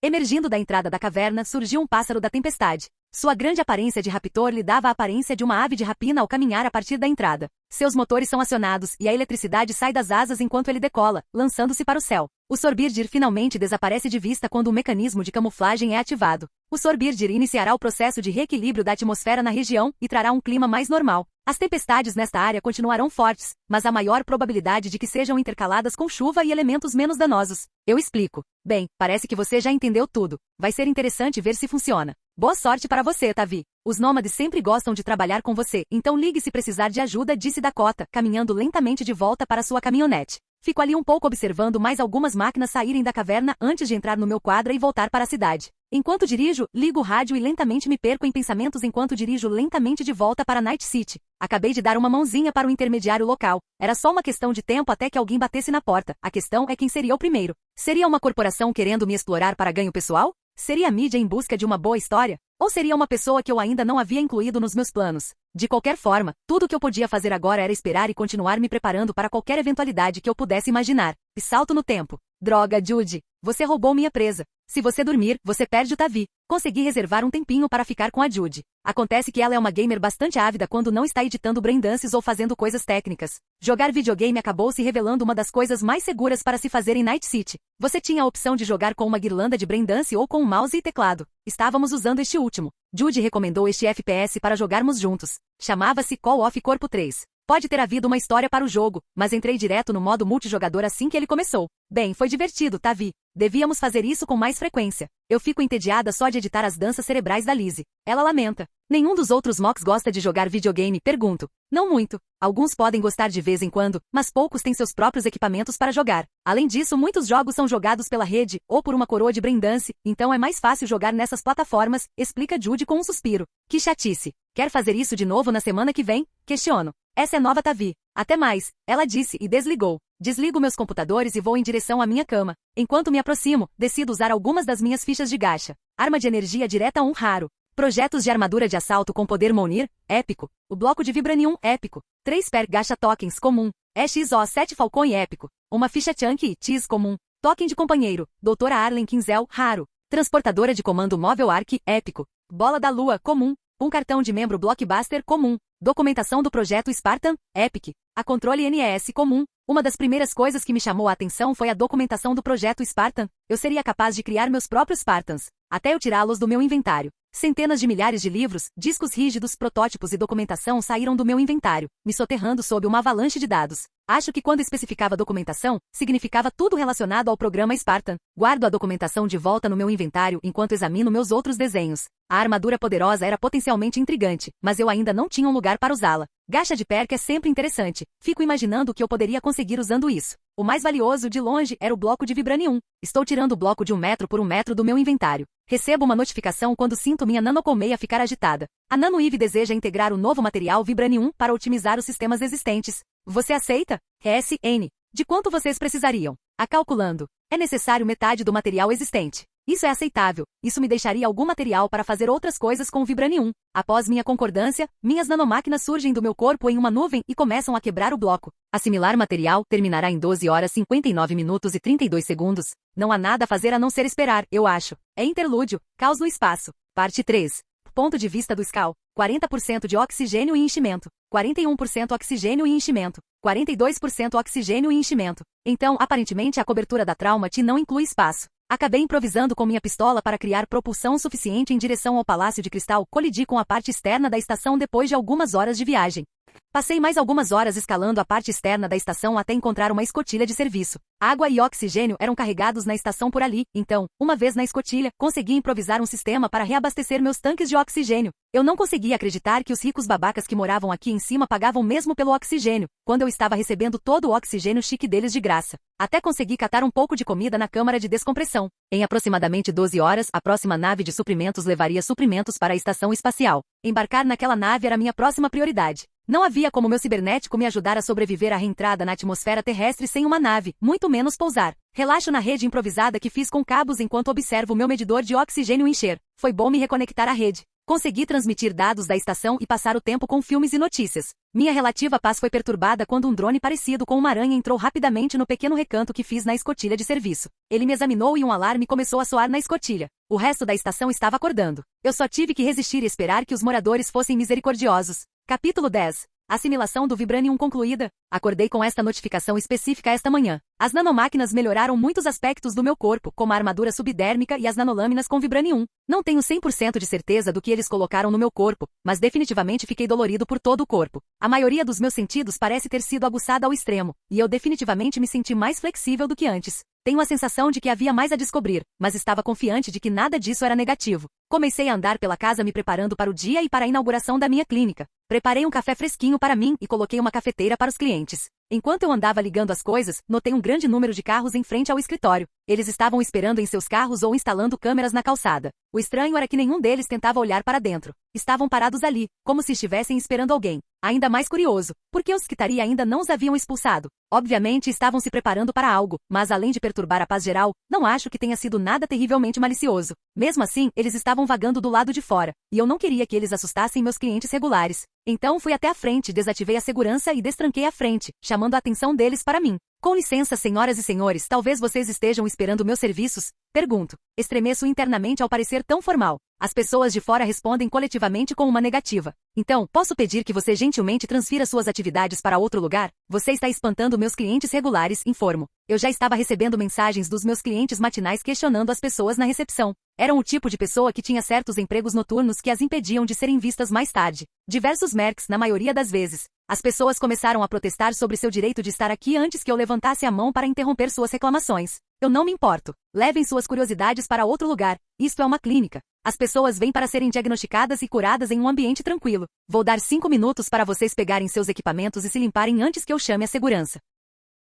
Speaker 2: Emergindo da entrada da caverna, surgiu um pássaro da tempestade. Sua grande aparência de raptor lhe dava a aparência de uma ave de rapina ao caminhar a partir da entrada. Seus motores são acionados e a eletricidade sai das asas enquanto ele decola, lançando-se para o céu. O Sorbirdir finalmente desaparece de vista quando o mecanismo de camuflagem é ativado. O Sorbirdir iniciará o processo de reequilíbrio da atmosfera na região e trará um clima mais normal. As tempestades nesta área continuarão fortes, mas há maior probabilidade de que sejam intercaladas com chuva e elementos menos danosos. Eu explico. Bem, parece que você já entendeu tudo. Vai ser interessante ver se funciona. Boa sorte para você, Tavi. Os nômades sempre gostam de trabalhar com você, então ligue se precisar de ajuda, disse Dakota, caminhando lentamente de volta para sua caminhonete. Fico ali um pouco observando mais algumas máquinas saírem da caverna antes de entrar no meu quadra e voltar para a cidade. Enquanto dirijo, ligo o rádio e lentamente me perco em pensamentos enquanto dirijo lentamente de volta para Night City. Acabei de dar uma mãozinha para o intermediário local. Era só uma questão de tempo até que alguém batesse na porta. A questão é quem seria o primeiro. Seria uma corporação querendo me explorar para ganho pessoal? Seria a mídia em busca de uma boa história? Ou seria uma pessoa que eu ainda não havia incluído nos meus planos? De qualquer forma, tudo o que eu podia fazer agora era esperar e continuar me preparando para qualquer eventualidade que eu pudesse imaginar. E salto no tempo. Droga, Judy. Você roubou minha presa. Se você dormir, você perde o Tavi. Consegui reservar um tempinho para ficar com a Judy. Acontece que ela é uma gamer bastante ávida quando não está editando braindances ou fazendo coisas técnicas. Jogar videogame acabou se revelando uma das coisas mais seguras para se fazer em Night City. Você tinha a opção de jogar com uma guirlanda de braindance ou com um mouse e teclado. Estávamos usando este último. Judy recomendou este FPS para jogarmos juntos. Chamava-se Call of Corpo 3. Pode ter havido uma história para o jogo, mas entrei direto no modo multijogador assim que ele começou. Bem, foi divertido, Tavi. Devíamos fazer isso com mais frequência. Eu fico entediada só de editar as danças cerebrais da Lizzie. Ela lamenta. Nenhum dos outros mocks gosta de jogar videogame, pergunto. Não muito. Alguns podem gostar de vez em quando, mas poucos têm seus próprios equipamentos para jogar. Além disso, muitos jogos são jogados pela rede, ou por uma coroa de braindance, então é mais fácil jogar nessas plataformas, explica Judy com um suspiro. Que chatice. Quer fazer isso de novo na semana que vem? Questiono. Essa é nova, Tavi. Até mais, ela disse e desligou. Desligo meus computadores e vou em direção à minha cama. Enquanto me aproximo, decido usar algumas das minhas fichas de gacha. Arma de energia direta 1 raro. Projetos de armadura de assalto com poder Monir, épico. O bloco de Vibranium, épico. 3 per gacha tokens, comum. EXO7 Falcone, épico. Uma ficha Chunky e Cheese, comum. Token de companheiro, Doutora Arlen Quinzel, raro. transportadora de comando móvel ARC, épico, bola da lua, comum, um cartão de membro Blockbuster, comum, documentação do projeto Spartan, Epic, a controle NES, comum. Uma das primeiras coisas que me chamou a atenção foi a documentação do projeto Spartan. Eu seria capaz de criar meus próprios Spartans, até eu tirá-los do meu inventário. Centenas de milhares de livros, discos rígidos, protótipos e documentação saíram do meu inventário, me soterrando sob uma avalanche de dados. Acho que quando especificava documentação, significava tudo relacionado ao programa Spartan. Guardo a documentação de volta no meu inventário enquanto examino meus outros desenhos. A armadura poderosa era potencialmente intrigante, mas eu ainda não tinha um lugar para usá-la. Gacha de perca é sempre interessante. Fico imaginando o que eu poderia conseguir usando isso. O mais valioso, de longe, era o bloco de Vibranium. Estou tirando o bloco de 1 metro por 1 metro do meu inventário. Recebo uma notificação quando sinto minha nanocolmeia ficar agitada. A NanoEve deseja integrar o novo material Vibranium para otimizar os sistemas existentes. Você aceita? RSN. De quanto vocês precisariam? A calculando. É necessário metade do material existente. Isso é aceitável. Isso me deixaria algum material para fazer outras coisas com o Vibranium. Após minha concordância, minhas nanomáquinas surgem do meu corpo em uma nuvem e começam a quebrar o bloco. Assimilar material terminará em 12 horas 59 minutos e 32 segundos. Não há nada a fazer a não ser esperar, eu acho. É interlúdio. Caos no espaço. Parte 3. Ponto de vista do SCAL. 40% de oxigênio e enchimento. 41% oxigênio e enchimento. 42% oxigênio e enchimento. Então, aparentemente a cobertura da Trauma-T não inclui espaço. Acabei improvisando com minha pistola para criar propulsão suficiente em direção ao Palácio de Cristal. Colidi com a parte externa da estação depois de algumas horas de viagem. Passei mais algumas horas escalando a parte externa da estação até encontrar uma escotilha de serviço. Água e oxigênio eram carregados na estação por ali, então, uma vez na escotilha, consegui improvisar um sistema para reabastecer meus tanques de oxigênio. Eu não conseguia acreditar que os ricos babacas que moravam aqui em cima pagavam mesmo pelo oxigênio, quando eu estava recebendo todo o oxigênio chique deles de graça. Até consegui catar um pouco de comida na câmara de descompressão. Em aproximadamente 12 horas, a próxima nave de suprimentos levaria suprimentos para a estação espacial. Embarcar naquela nave era minha próxima prioridade. Não havia como meu cibernético me ajudar a sobreviver à reentrada na atmosfera terrestre sem uma nave, muito menos pousar. Relaxo na rede improvisada que fiz com cabos enquanto observo meu medidor de oxigênio encher. Foi bom me reconectar à rede. Consegui transmitir dados da estação e passar o tempo com filmes e notícias. Minha relativa paz foi perturbada quando um drone parecido com uma aranha entrou rapidamente no pequeno recanto que fiz na escotilha de serviço. Ele me examinou e um alarme começou a soar na escotilha. O resto da estação estava acordando. Eu só tive que resistir e esperar que os moradores fossem misericordiosos. Capítulo 10. Assimilação do Vibranium concluída. Acordei com esta notificação específica esta manhã. As nanomáquinas melhoraram muitos aspectos do meu corpo, como a armadura subdérmica e as nanolâminas com Vibranium. Não tenho 100% de certeza do que eles colocaram no meu corpo, mas definitivamente fiquei dolorido por todo o corpo. A maioria dos meus sentidos parece ter sido aguçada ao extremo, e eu definitivamente me senti mais flexível do que antes. Tenho a sensação de que havia mais a descobrir, mas estava confiante de que nada disso era negativo. Comecei a andar pela casa me preparando para o dia e para a inauguração da minha clínica. Preparei um café fresquinho para mim e coloquei uma cafeteira para os clientes. Enquanto eu andava ligando as coisas, notei um grande número de carros em frente ao escritório. Eles estavam esperando em seus carros ou instalando câmeras na calçada. O estranho era que nenhum deles tentava olhar para dentro. Estavam parados ali, como se estivessem esperando alguém. Ainda mais curioso, porque os Skitarii ainda não os haviam expulsado. Obviamente estavam se preparando para algo, mas além de perturbar a paz geral, não acho que tenha sido nada terrivelmente malicioso. Mesmo assim, eles estavam vagando do lado de fora, e eu não queria que eles assustassem meus clientes regulares. Então fui até a frente, desativei a segurança e destranquei a frente, chamando a atenção deles para mim. Com licença, senhoras e senhores, talvez vocês estejam esperando meus serviços? Pergunto. Estremeço internamente ao parecer tão formal. As pessoas de fora respondem coletivamente com uma negativa. Então, posso pedir que você gentilmente transfira suas atividades para outro lugar? Você está espantando meus clientes regulares, informo. Eu já estava recebendo mensagens dos meus clientes matinais questionando as pessoas na recepção. Eram o tipo de pessoa que tinha certos empregos noturnos que as impediam de serem vistas mais tarde. Diversos mercs, na maioria das vezes. As pessoas começaram a protestar sobre seu direito de estar aqui antes que eu levantasse a mão para interromper suas reclamações. Eu não me importo. Levem suas curiosidades para outro lugar. Isto é uma clínica. As pessoas vêm para serem diagnosticadas e curadas em um ambiente tranquilo. Vou dar 5 minutos para vocês pegarem seus equipamentos e se limparem antes que eu chame a segurança.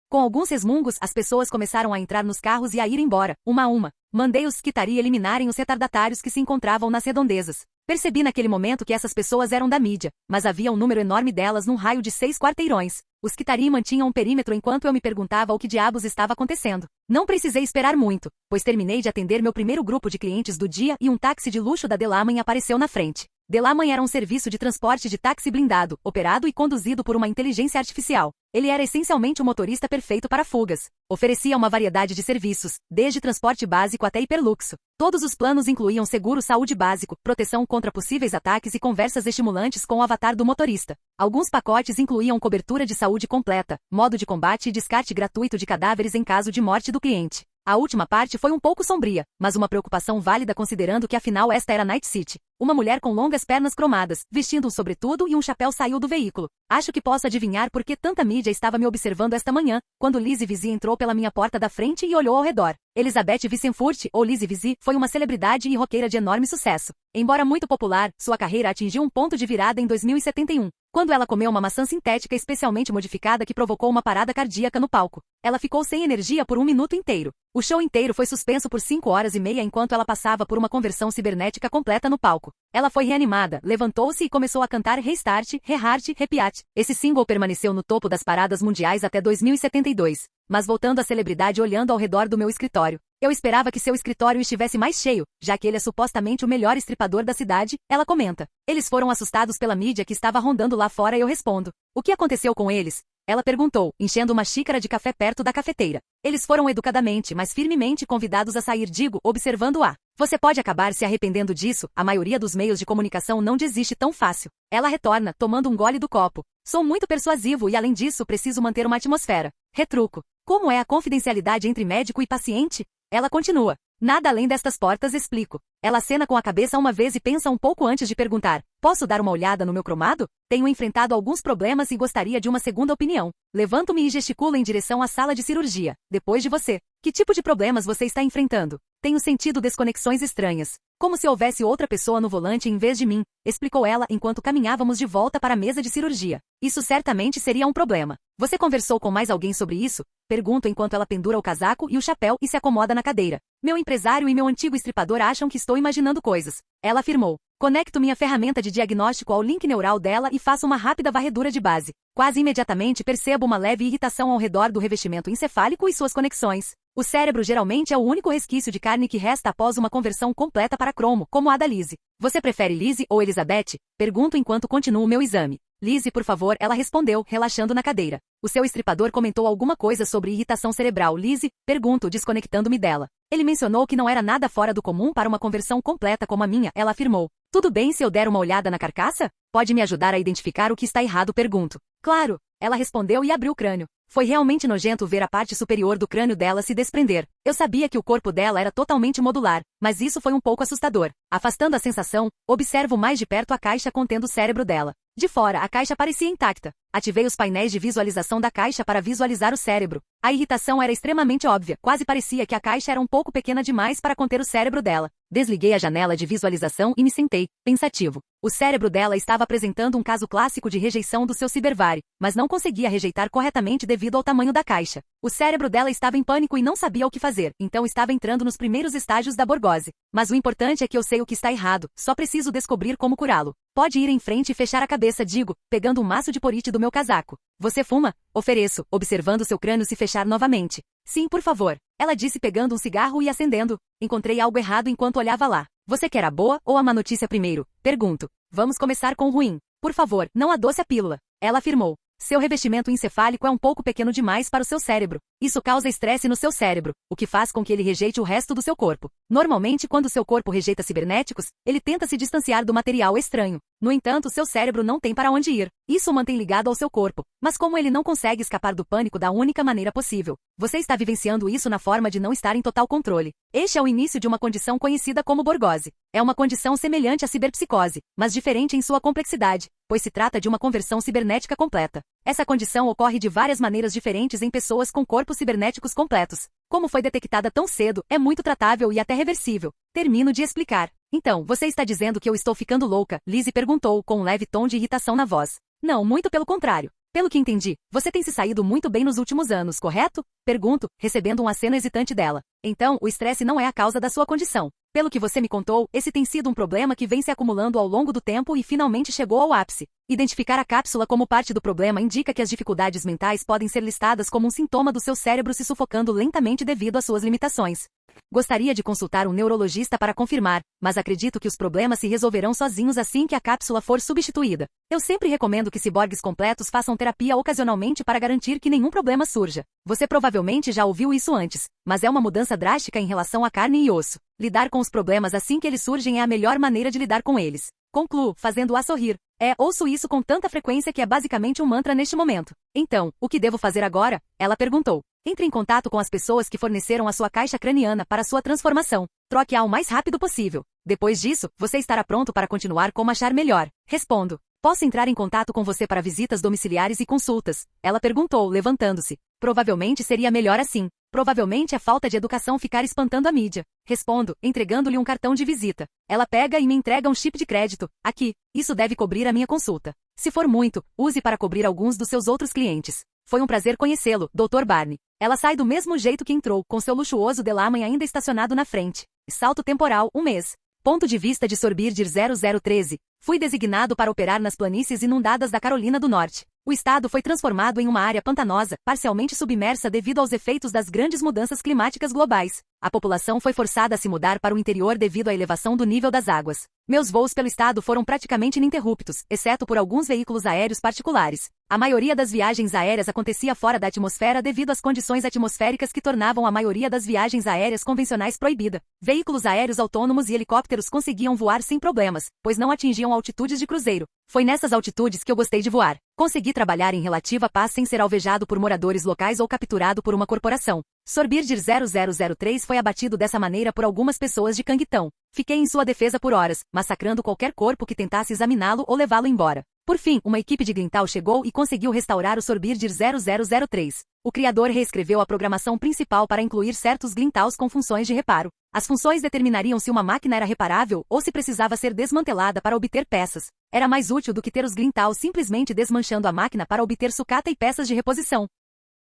Speaker 2: Com alguns resmungos, as pessoas começaram a entrar nos carros e a ir embora, uma a uma. Mandei os Skitarii eliminarem os retardatários que se encontravam nas redondezas. Percebi naquele momento que essas pessoas eram da mídia, mas havia um número enorme delas num raio de 6 quarteirões. Os Skitarii mantinham um perímetro enquanto eu me perguntava o que diabos estava acontecendo. Não precisei esperar muito, pois terminei de atender meu primeiro grupo de clientes do dia e um táxi de luxo da Delaman apareceu na frente. Delaman era um serviço de transporte de táxi blindado, operado e conduzido por uma inteligência artificial. Ele era essencialmente o motorista perfeito para fugas. Oferecia uma variedade de serviços, desde transporte básico até hiperluxo. Todos os planos incluíam seguro saúde básico, proteção contra possíveis ataques e conversas estimulantes com o avatar do motorista. Alguns pacotes incluíam cobertura de saúde completa, modo de combate e descarte gratuito de cadáveres em caso de morte do cliente. A última parte foi um pouco sombria, mas uma preocupação válida considerando que afinal esta era Night City. Uma mulher com longas pernas cromadas, vestindo um sobretudo e um chapéu saiu do veículo. Acho que posso adivinhar por que tanta mídia estava me observando esta manhã, quando Lizzie Visi entrou pela minha porta da frente e olhou ao redor. Elizabeth Wissenfurt, ou Lizzie Visi, foi uma celebridade e roqueira de enorme sucesso. Embora muito popular, sua carreira atingiu um ponto de virada em 2071, quando ela comeu uma maçã sintética especialmente modificada que provocou uma parada cardíaca no palco. Ela ficou sem energia por 1 minuto inteiro. O show inteiro foi suspenso por 5 horas e meia enquanto ela passava por uma conversão cibernética completa no palco. Ela foi reanimada, levantou-se e começou a cantar Restart, Reheart, Repeat. Esse single permaneceu no topo das paradas mundiais até 2072. Mas voltando à celebridade olhando ao redor do meu escritório. Eu esperava que seu escritório estivesse mais cheio, já que ele é supostamente o melhor estripador da cidade, ela comenta. Eles foram assustados pela mídia que estava rondando lá fora e eu respondo. O que aconteceu com eles? Ela perguntou, enchendo uma xícara de café perto da cafeteira. Eles foram educadamente, mas firmemente convidados a sair, digo, observando-a. Você pode acabar se arrependendo disso, a maioria dos meios de comunicação não desiste tão fácil. Ela retorna, tomando um gole do copo. Sou muito persuasivo e além disso preciso manter uma atmosfera. Retruco. Como é a confidencialidade entre médico e paciente? Ela continua. Nada além destas portas explico. Ela acena com a cabeça uma vez e pensa um pouco antes de perguntar. Posso dar uma olhada no meu cromado? Tenho enfrentado alguns problemas e gostaria de uma segunda opinião. Levanto-me e gesticulo em direção à sala de cirurgia. Depois de você. Que tipo de problemas você está enfrentando? Tenho sentido desconexões estranhas. Como se houvesse outra pessoa no volante em vez de mim, explicou ela enquanto caminhávamos de volta para a mesa de cirurgia. Isso certamente seria um problema. Você conversou com mais alguém sobre isso? Pergunto enquanto ela pendura o casaco e o chapéu e se acomoda na cadeira. Meu empresário e meu antigo estripador acham que estou imaginando coisas. Ela afirmou. Conecto minha ferramenta de diagnóstico ao link neural dela e faço uma rápida varredura de base. Quase imediatamente percebo uma leve irritação ao redor do revestimento encefálico e suas conexões. O cérebro geralmente é o único resquício de carne que resta após uma conversão completa para cromo, como a da Lizzie. Você prefere Lizzie ou Elizabeth? Pergunto enquanto continuo meu exame. Lizzie, por favor, ela respondeu, relaxando na cadeira. O seu estripador comentou alguma coisa sobre irritação cerebral. Lizzie, pergunto, desconectando-me dela. Ele mencionou que não era nada fora do comum para uma conversão completa como a minha, ela afirmou. Tudo bem se eu der uma olhada na carcaça? Pode me ajudar a identificar o que está errado? Pergunto. Claro, ela respondeu e abriu o crânio. Foi realmente nojento ver a parte superior do crânio dela se desprender. Eu sabia que o corpo dela era totalmente modular, mas isso foi um pouco assustador. Afastando a sensação, observo mais de perto a caixa contendo o cérebro dela. De fora, a caixa parecia intacta. Ativei os painéis de visualização da caixa para visualizar o cérebro. A irritação era extremamente óbvia, quase parecia que a caixa era um pouco pequena demais para conter o cérebro dela. Desliguei a janela de visualização e me sentei, pensativo. O cérebro dela estava apresentando um caso clássico de rejeição do seu cyberware, mas não conseguia rejeitar corretamente devido ao tamanho da caixa. O cérebro dela estava em pânico e não sabia o que fazer, então estava entrando nos primeiros estágios da borgose. Mas o importante é que eu sei o que está errado, só preciso descobrir como curá-lo. Pode ir em frente e fechar a cabeça, digo, pegando um maço de porite do meu casaco. Você fuma? Ofereço, observando seu crânio se fechar novamente. Sim, por favor. Ela disse pegando um cigarro e acendendo. Encontrei algo errado enquanto olhava lá. Você quer a boa ou a má notícia primeiro? Pergunto. Vamos começar com o ruim. Por favor, não adoce a pílula. Ela afirmou. Seu revestimento encefálico é um pouco pequeno demais para o seu cérebro. Isso causa estresse no seu cérebro, o que faz com que ele rejeite o resto do seu corpo. Normalmente, quando seu corpo rejeita cibernéticos, ele tenta se distanciar do material estranho. No entanto, seu cérebro não tem para onde ir. Isso o mantém ligado ao seu corpo. Mas como ele não consegue escapar do pânico da única maneira possível, você está vivenciando isso na forma de não estar em total controle. Este é o início de uma condição conhecida como borgose. É uma condição semelhante à ciberpsicose, mas diferente em sua complexidade, pois se trata de uma conversão cibernética completa. Essa condição ocorre de várias maneiras diferentes em pessoas com corpos cibernéticos completos. Como foi detectada tão cedo, é muito tratável e até reversível. Termino de explicar. Então, você está dizendo que eu estou ficando louca? Lizzie perguntou, com um leve tom de irritação na voz. Não, muito pelo contrário. Pelo que entendi, você tem se saído muito bem nos últimos anos, correto? Pergunto, recebendo um aceno hesitante dela. Então, o estresse não é a causa da sua condição. Pelo que você me contou, esse tem sido um problema que vem se acumulando ao longo do tempo e finalmente chegou ao ápice. Identificar a cápsula como parte do problema indica que as dificuldades mentais podem ser listadas como um sintoma do seu cérebro se sufocando lentamente devido às suas limitações. Gostaria de consultar um neurologista para confirmar, mas acredito que os problemas se resolverão sozinhos assim que a cápsula for substituída. Eu sempre recomendo que ciborgues completos façam terapia ocasionalmente para garantir que nenhum problema surja. Você provavelmente já ouviu isso antes, mas é uma mudança drástica em relação à carne e osso. Lidar com os problemas assim que eles surgem é a melhor maneira de lidar com eles. Concluo, fazendo-a sorrir. Ouço isso com tanta frequência que é basicamente um mantra neste momento. Então, o que devo fazer agora? Ela perguntou. Entre em contato com as pessoas que forneceram a sua caixa craniana para sua transformação. Troque-a o mais rápido possível. Depois disso, você estará pronto para continuar como achar melhor. Respondo. Posso entrar em contato com você para visitas domiciliares e consultas? Ela perguntou, levantando-se. Provavelmente seria melhor assim. Provavelmente é falta de educação ficar espantando a mídia. Respondo, entregando-lhe um cartão de visita. Ela pega e me entrega um chip de crédito. Aqui, isso deve cobrir a minha consulta. Se for muito, use para cobrir alguns dos seus outros clientes. Foi um prazer conhecê-lo, Dr. Barney. Ela sai do mesmo jeito que entrou, com seu luxuoso Delamain ainda estacionado na frente. Salto temporal, 1 mês. Ponto de vista de Sorbirdir 0013. Fui designado para operar nas planícies inundadas da Carolina do Norte. O estado foi transformado em uma área pantanosa, parcialmente submersa devido aos efeitos das grandes mudanças climáticas globais. A população foi forçada a se mudar para o interior devido à elevação do nível das águas. Meus voos pelo estado foram praticamente ininterruptos, exceto por alguns veículos aéreos particulares. A maioria das viagens aéreas acontecia fora da atmosfera devido às condições atmosféricas que tornavam a maioria das viagens aéreas convencionais proibida. Veículos aéreos autônomos e helicópteros conseguiam voar sem problemas, pois não atingiam altitudes de cruzeiro. Foi nessas altitudes que eu gostei de voar. Consegui trabalhar em relativa paz sem ser alvejado por moradores locais ou capturado por uma corporação. Sorbirdir 0003 foi abatido dessa maneira por algumas pessoas de Canguitão. Fiquei em sua defesa por horas, massacrando qualquer corpo que tentasse examiná-lo ou levá-lo embora. Por fim, uma equipe de Grintal chegou e conseguiu restaurar o Sorbirdir 0003. O criador reescreveu a programação principal para incluir certos Glintals com funções de reparo. As funções determinariam se uma máquina era reparável ou se precisava ser desmantelada para obter peças. Era mais útil do que ter os Glintals simplesmente desmanchando a máquina para obter sucata e peças de reposição.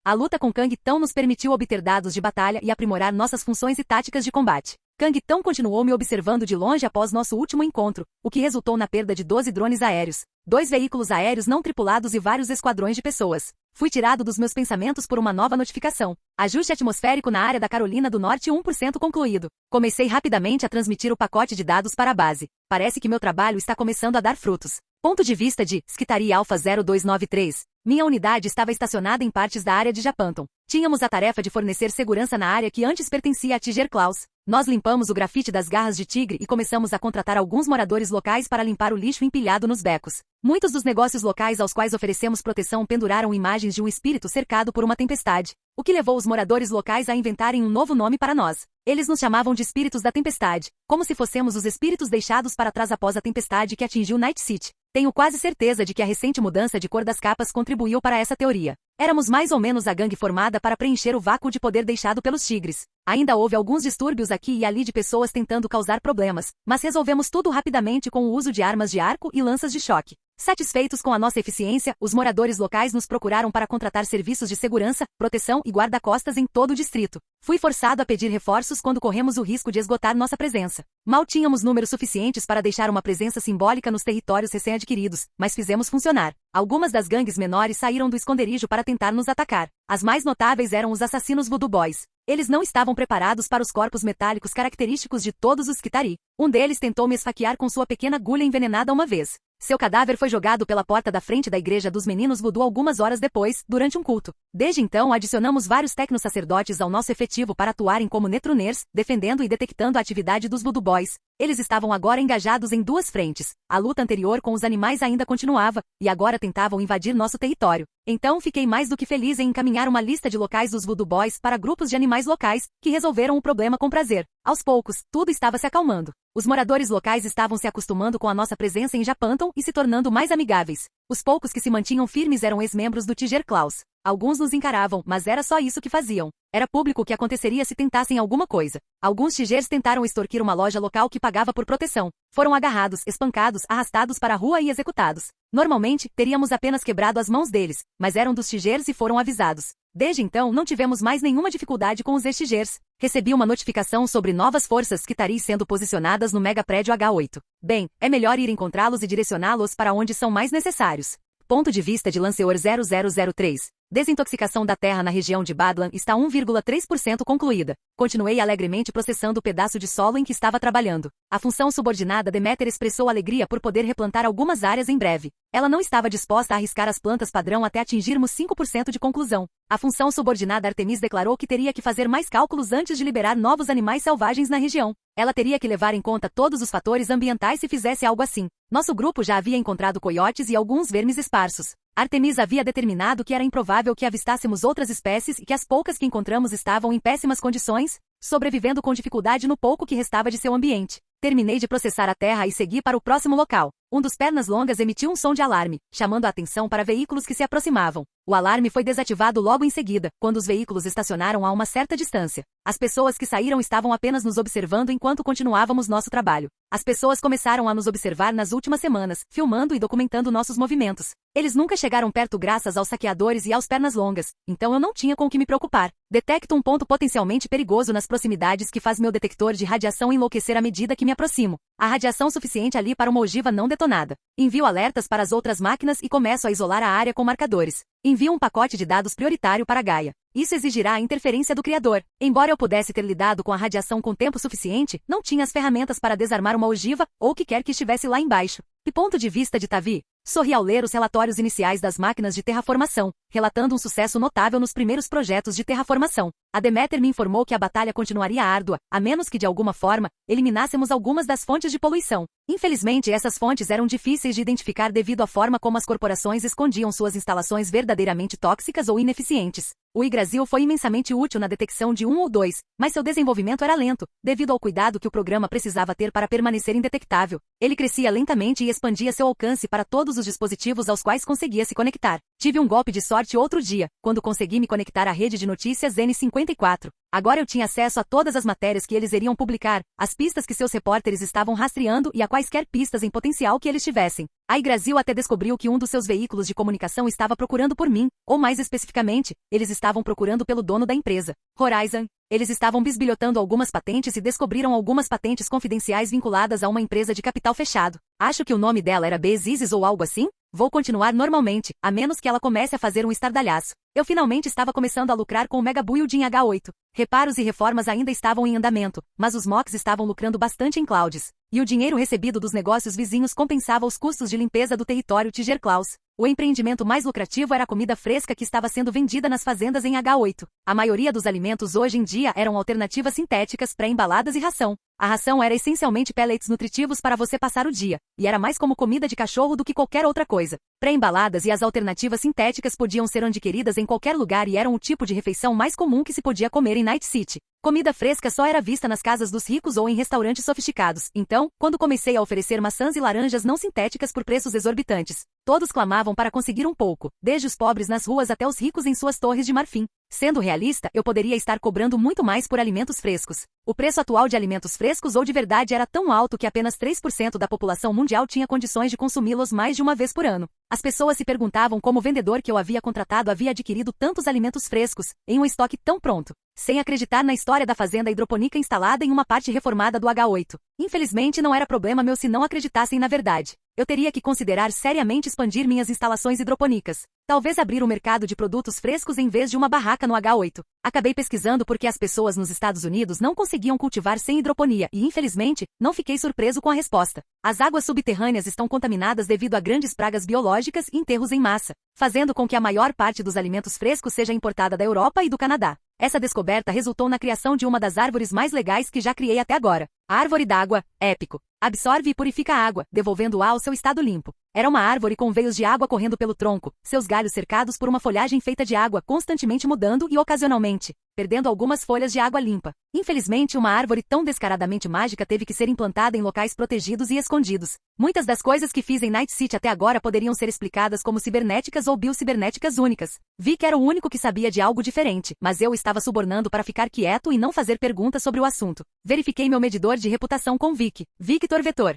Speaker 2: A luta com Canguitão nos permitiu obter dados de batalha e aprimorar nossas funções e táticas de combate. Canguitão continuou me observando de longe após nosso último encontro, o que resultou na perda de 12 drones aéreos, 2 veículos aéreos não tripulados e vários esquadrões de pessoas. Fui tirado dos meus pensamentos por uma nova notificação. Ajuste atmosférico na área da Carolina do Norte 1% concluído. Comecei rapidamente a transmitir o pacote de dados para a base. Parece que meu trabalho está começando a dar frutos. Ponto de vista de Skitari Alpha 0293. Minha unidade estava estacionada em partes da área de Japanton. Tínhamos a tarefa de fornecer segurança na área que antes pertencia a Tiger Claus. Nós limpamos o grafite das garras de tigre e começamos a contratar alguns moradores locais para limpar o lixo empilhado nos becos. Muitos dos negócios locais aos quais oferecemos proteção penduraram imagens de um espírito cercado por uma tempestade, o que levou os moradores locais a inventarem um novo nome para nós. Eles nos chamavam de espíritos da tempestade, como se fossemos os espíritos deixados para trás após a tempestade que atingiu Night City. Tenho quase certeza de que a recente mudança de cor das capas contribuiu para essa teoria. Éramos mais ou menos a gangue formada para preencher o vácuo de poder deixado pelos tigres. Ainda houve alguns distúrbios aqui e ali de pessoas tentando causar problemas, mas resolvemos tudo rapidamente com o uso de armas de arco e lanças de choque. Satisfeitos com a nossa eficiência, os moradores locais nos procuraram para contratar serviços de segurança, proteção e guarda-costas em todo o distrito. Fui forçado a pedir reforços quando corremos o risco de esgotar nossa presença. Mal tínhamos números suficientes para deixar uma presença simbólica nos territórios recém-adquiridos, mas fizemos funcionar. Algumas das gangues menores saíram do esconderijo para tentar nos atacar. As mais notáveis eram os assassinos Voodoo Boys. Eles não estavam preparados para os corpos metálicos característicos de todos os Skitari. Um deles tentou me esfaquear com sua pequena agulha envenenada uma vez. Seu cadáver foi jogado pela porta da frente da igreja dos meninos Voodoo algumas horas depois, durante um culto. Desde então adicionamos vários tecno-sacerdotes ao nosso efetivo para atuarem como netruners, defendendo e detectando a atividade dos Voodoo Boys. Eles estavam agora engajados em 2 frentes. A luta anterior com os animais ainda continuava, e agora tentavam invadir nosso território. Então fiquei mais do que feliz em encaminhar uma lista de locais dos Voodoo Boys para grupos de animais locais, que resolveram o problema com prazer. Aos poucos, tudo estava se acalmando. Os moradores locais estavam se acostumando com a nossa presença em Japanton e se tornando mais amigáveis. Os poucos que se mantinham firmes eram ex-membros do Tiger Claus. Alguns nos encaravam, mas era só isso que faziam. Era público o que aconteceria se tentassem alguma coisa. Alguns tigers tentaram extorquir uma loja local que pagava por proteção. Foram agarrados, espancados, arrastados para a rua e executados. Normalmente, teríamos apenas quebrado as mãos deles, mas eram dos tigers e foram avisados. Desde então não tivemos mais nenhuma dificuldade com os ex-tigers. Recebi uma notificação sobre novas forças Skitari sendo posicionadas no mega prédio H8. Bem, é melhor ir encontrá-los e direcioná-los para onde são mais necessários. Ponto de vista de Lanceor 0003. Desintoxicação da terra na região de Badlan está 1,3% concluída. Continuei alegremente processando o pedaço de solo em que estava trabalhando. A função subordinada Deméter expressou alegria por poder replantar algumas áreas em breve. Ela não estava disposta a arriscar as plantas padrão até atingirmos 5% de conclusão. A função subordinada Artemis declarou que teria que fazer mais cálculos antes de liberar novos animais selvagens na região. Ela teria que levar em conta todos os fatores ambientais se fizesse algo assim. Nosso grupo já havia encontrado coiotes e alguns vermes esparsos. Artemis havia determinado que era improvável que avistássemos outras espécies e que as poucas que encontramos estavam em péssimas condições, sobrevivendo com dificuldade no pouco que restava de seu ambiente. Terminei de processar a terra e segui para o próximo local. Um dos pernas longas emitiu um som de alarme, chamando a atenção para veículos que se aproximavam. O alarme foi desativado logo em seguida, quando os veículos estacionaram a uma certa distância. As pessoas que saíram estavam apenas nos observando enquanto continuávamos nosso trabalho. As pessoas começaram a nos observar nas últimas semanas, filmando e documentando nossos movimentos. Eles nunca chegaram perto graças aos saqueadores e aos pernas longas, então eu não tinha com o que me preocupar. Detecto um ponto potencialmente perigoso nas proximidades que faz meu detector de radiação enlouquecer à medida que me aproximo. Há radiação suficiente ali para uma ogiva não detonada. Envio alertas para as outras máquinas e começo a isolar a área com marcadores. Envio um pacote de dados prioritário para Gaia. Isso exigirá a interferência do Criador. Embora eu pudesse ter lidado com a radiação com tempo suficiente, não tinha as ferramentas para desarmar uma ogiva ou o que quer que estivesse lá embaixo. E ponto de vista de Tavi, sorri ao ler os relatórios iniciais das máquinas de terraformação, relatando um sucesso notável nos primeiros projetos de terraformação. A Deméter me informou que a batalha continuaria árdua, a menos que de alguma forma, eliminássemos algumas das fontes de poluição. Infelizmente, essas fontes eram difíceis de identificar devido à forma como as corporações escondiam suas instalações verdadeiramente tóxicas ou ineficientes. O Yggdrasil foi imensamente útil na detecção de um ou dois, mas seu desenvolvimento era lento, devido ao cuidado que o programa precisava ter para permanecer indetectável. Ele crescia lentamente e expandia seu alcance para todos os dispositivos aos quais conseguia se conectar. Tive um golpe de sorte outro dia, quando consegui me conectar à rede de notícias N54. Agora eu tinha acesso a todas as matérias que eles iriam publicar, as pistas que seus repórteres estavam rastreando e a quaisquer pistas em potencial que eles tivessem. A Yggdrasil até descobriu que um dos seus veículos de comunicação estava procurando por mim, ou mais especificamente, eles estavam procurando pelo dono da empresa, Horizon. Eles estavam bisbilhotando algumas patentes e descobriram algumas patentes confidenciais vinculadas a uma empresa de capital fechado. Acho que o nome dela era Bezizes ou algo assim? Vou continuar normalmente, a menos que ela comece a fazer um estardalhaço. Eu finalmente estava começando a lucrar com o Mega Build em H8. Reparos e reformas ainda estavam em andamento, mas os mocks estavam lucrando bastante em clouds. E o dinheiro recebido dos negócios vizinhos compensava os custos de limpeza do território Tiger Claus. O empreendimento mais lucrativo era a comida fresca que estava sendo vendida nas fazendas em H8. A maioria dos alimentos hoje em dia eram alternativas sintéticas pré-embaladas e ração. A ração era essencialmente pellets nutritivos para você passar o dia, e era mais como comida de cachorro do que qualquer outra coisa. Pré-embaladas e as alternativas sintéticas podiam ser adquiridas em qualquer lugar e eram o tipo de refeição mais comum que se podia comer em Night City. Comida fresca só era vista nas casas dos ricos ou em restaurantes sofisticados. Então, quando comecei a oferecer maçãs e laranjas não sintéticas por preços exorbitantes, todos clamavam para conseguir um pouco, desde os pobres nas ruas até os ricos em suas torres de marfim. Sendo realista, eu poderia estar cobrando muito mais por alimentos frescos. O preço atual de alimentos frescos ou de verdade era tão alto que apenas 3% da população mundial tinha condições de consumi-los mais de uma vez por ano. As pessoas se perguntavam como o vendedor que eu havia contratado havia adquirido tantos alimentos frescos, em um estoque tão pronto, sem acreditar na história da fazenda hidropônica instalada em uma parte reformada do H8. Infelizmente não era problema meu se não acreditassem na verdade. Eu teria que considerar seriamente expandir minhas instalações hidropônicas. Talvez abrir um mercado de produtos frescos em vez de uma barraca no H8. Acabei pesquisando porque as pessoas nos Estados Unidos não conseguiam cultivar sem hidroponia e, infelizmente, não fiquei surpreso com a resposta. As águas subterrâneas estão contaminadas devido a grandes pragas biológicas e enterros em massa, fazendo com que a maior parte dos alimentos frescos seja importada da Europa e do Canadá. Essa descoberta resultou na criação de uma das árvores mais legais que já criei até agora. A árvore d'água, épico. Absorve e purifica a água, devolvendo-a ao seu estado limpo. Era uma árvore com veios de água correndo pelo tronco, seus galhos cercados por uma folhagem feita de água constantemente mudando e ocasionalmente perdendo algumas folhas de água limpa. Infelizmente, uma árvore tão descaradamente mágica teve que ser implantada em locais protegidos e escondidos. Muitas das coisas que fiz em Night City até agora poderiam ser explicadas como cibernéticas ou biocibernéticas únicas. Vi que era o único que sabia de algo diferente, mas eu estava subornando para ficar quieto e não fazer perguntas sobre o assunto. Verifiquei meu medidor de reputação com Victor Vetor.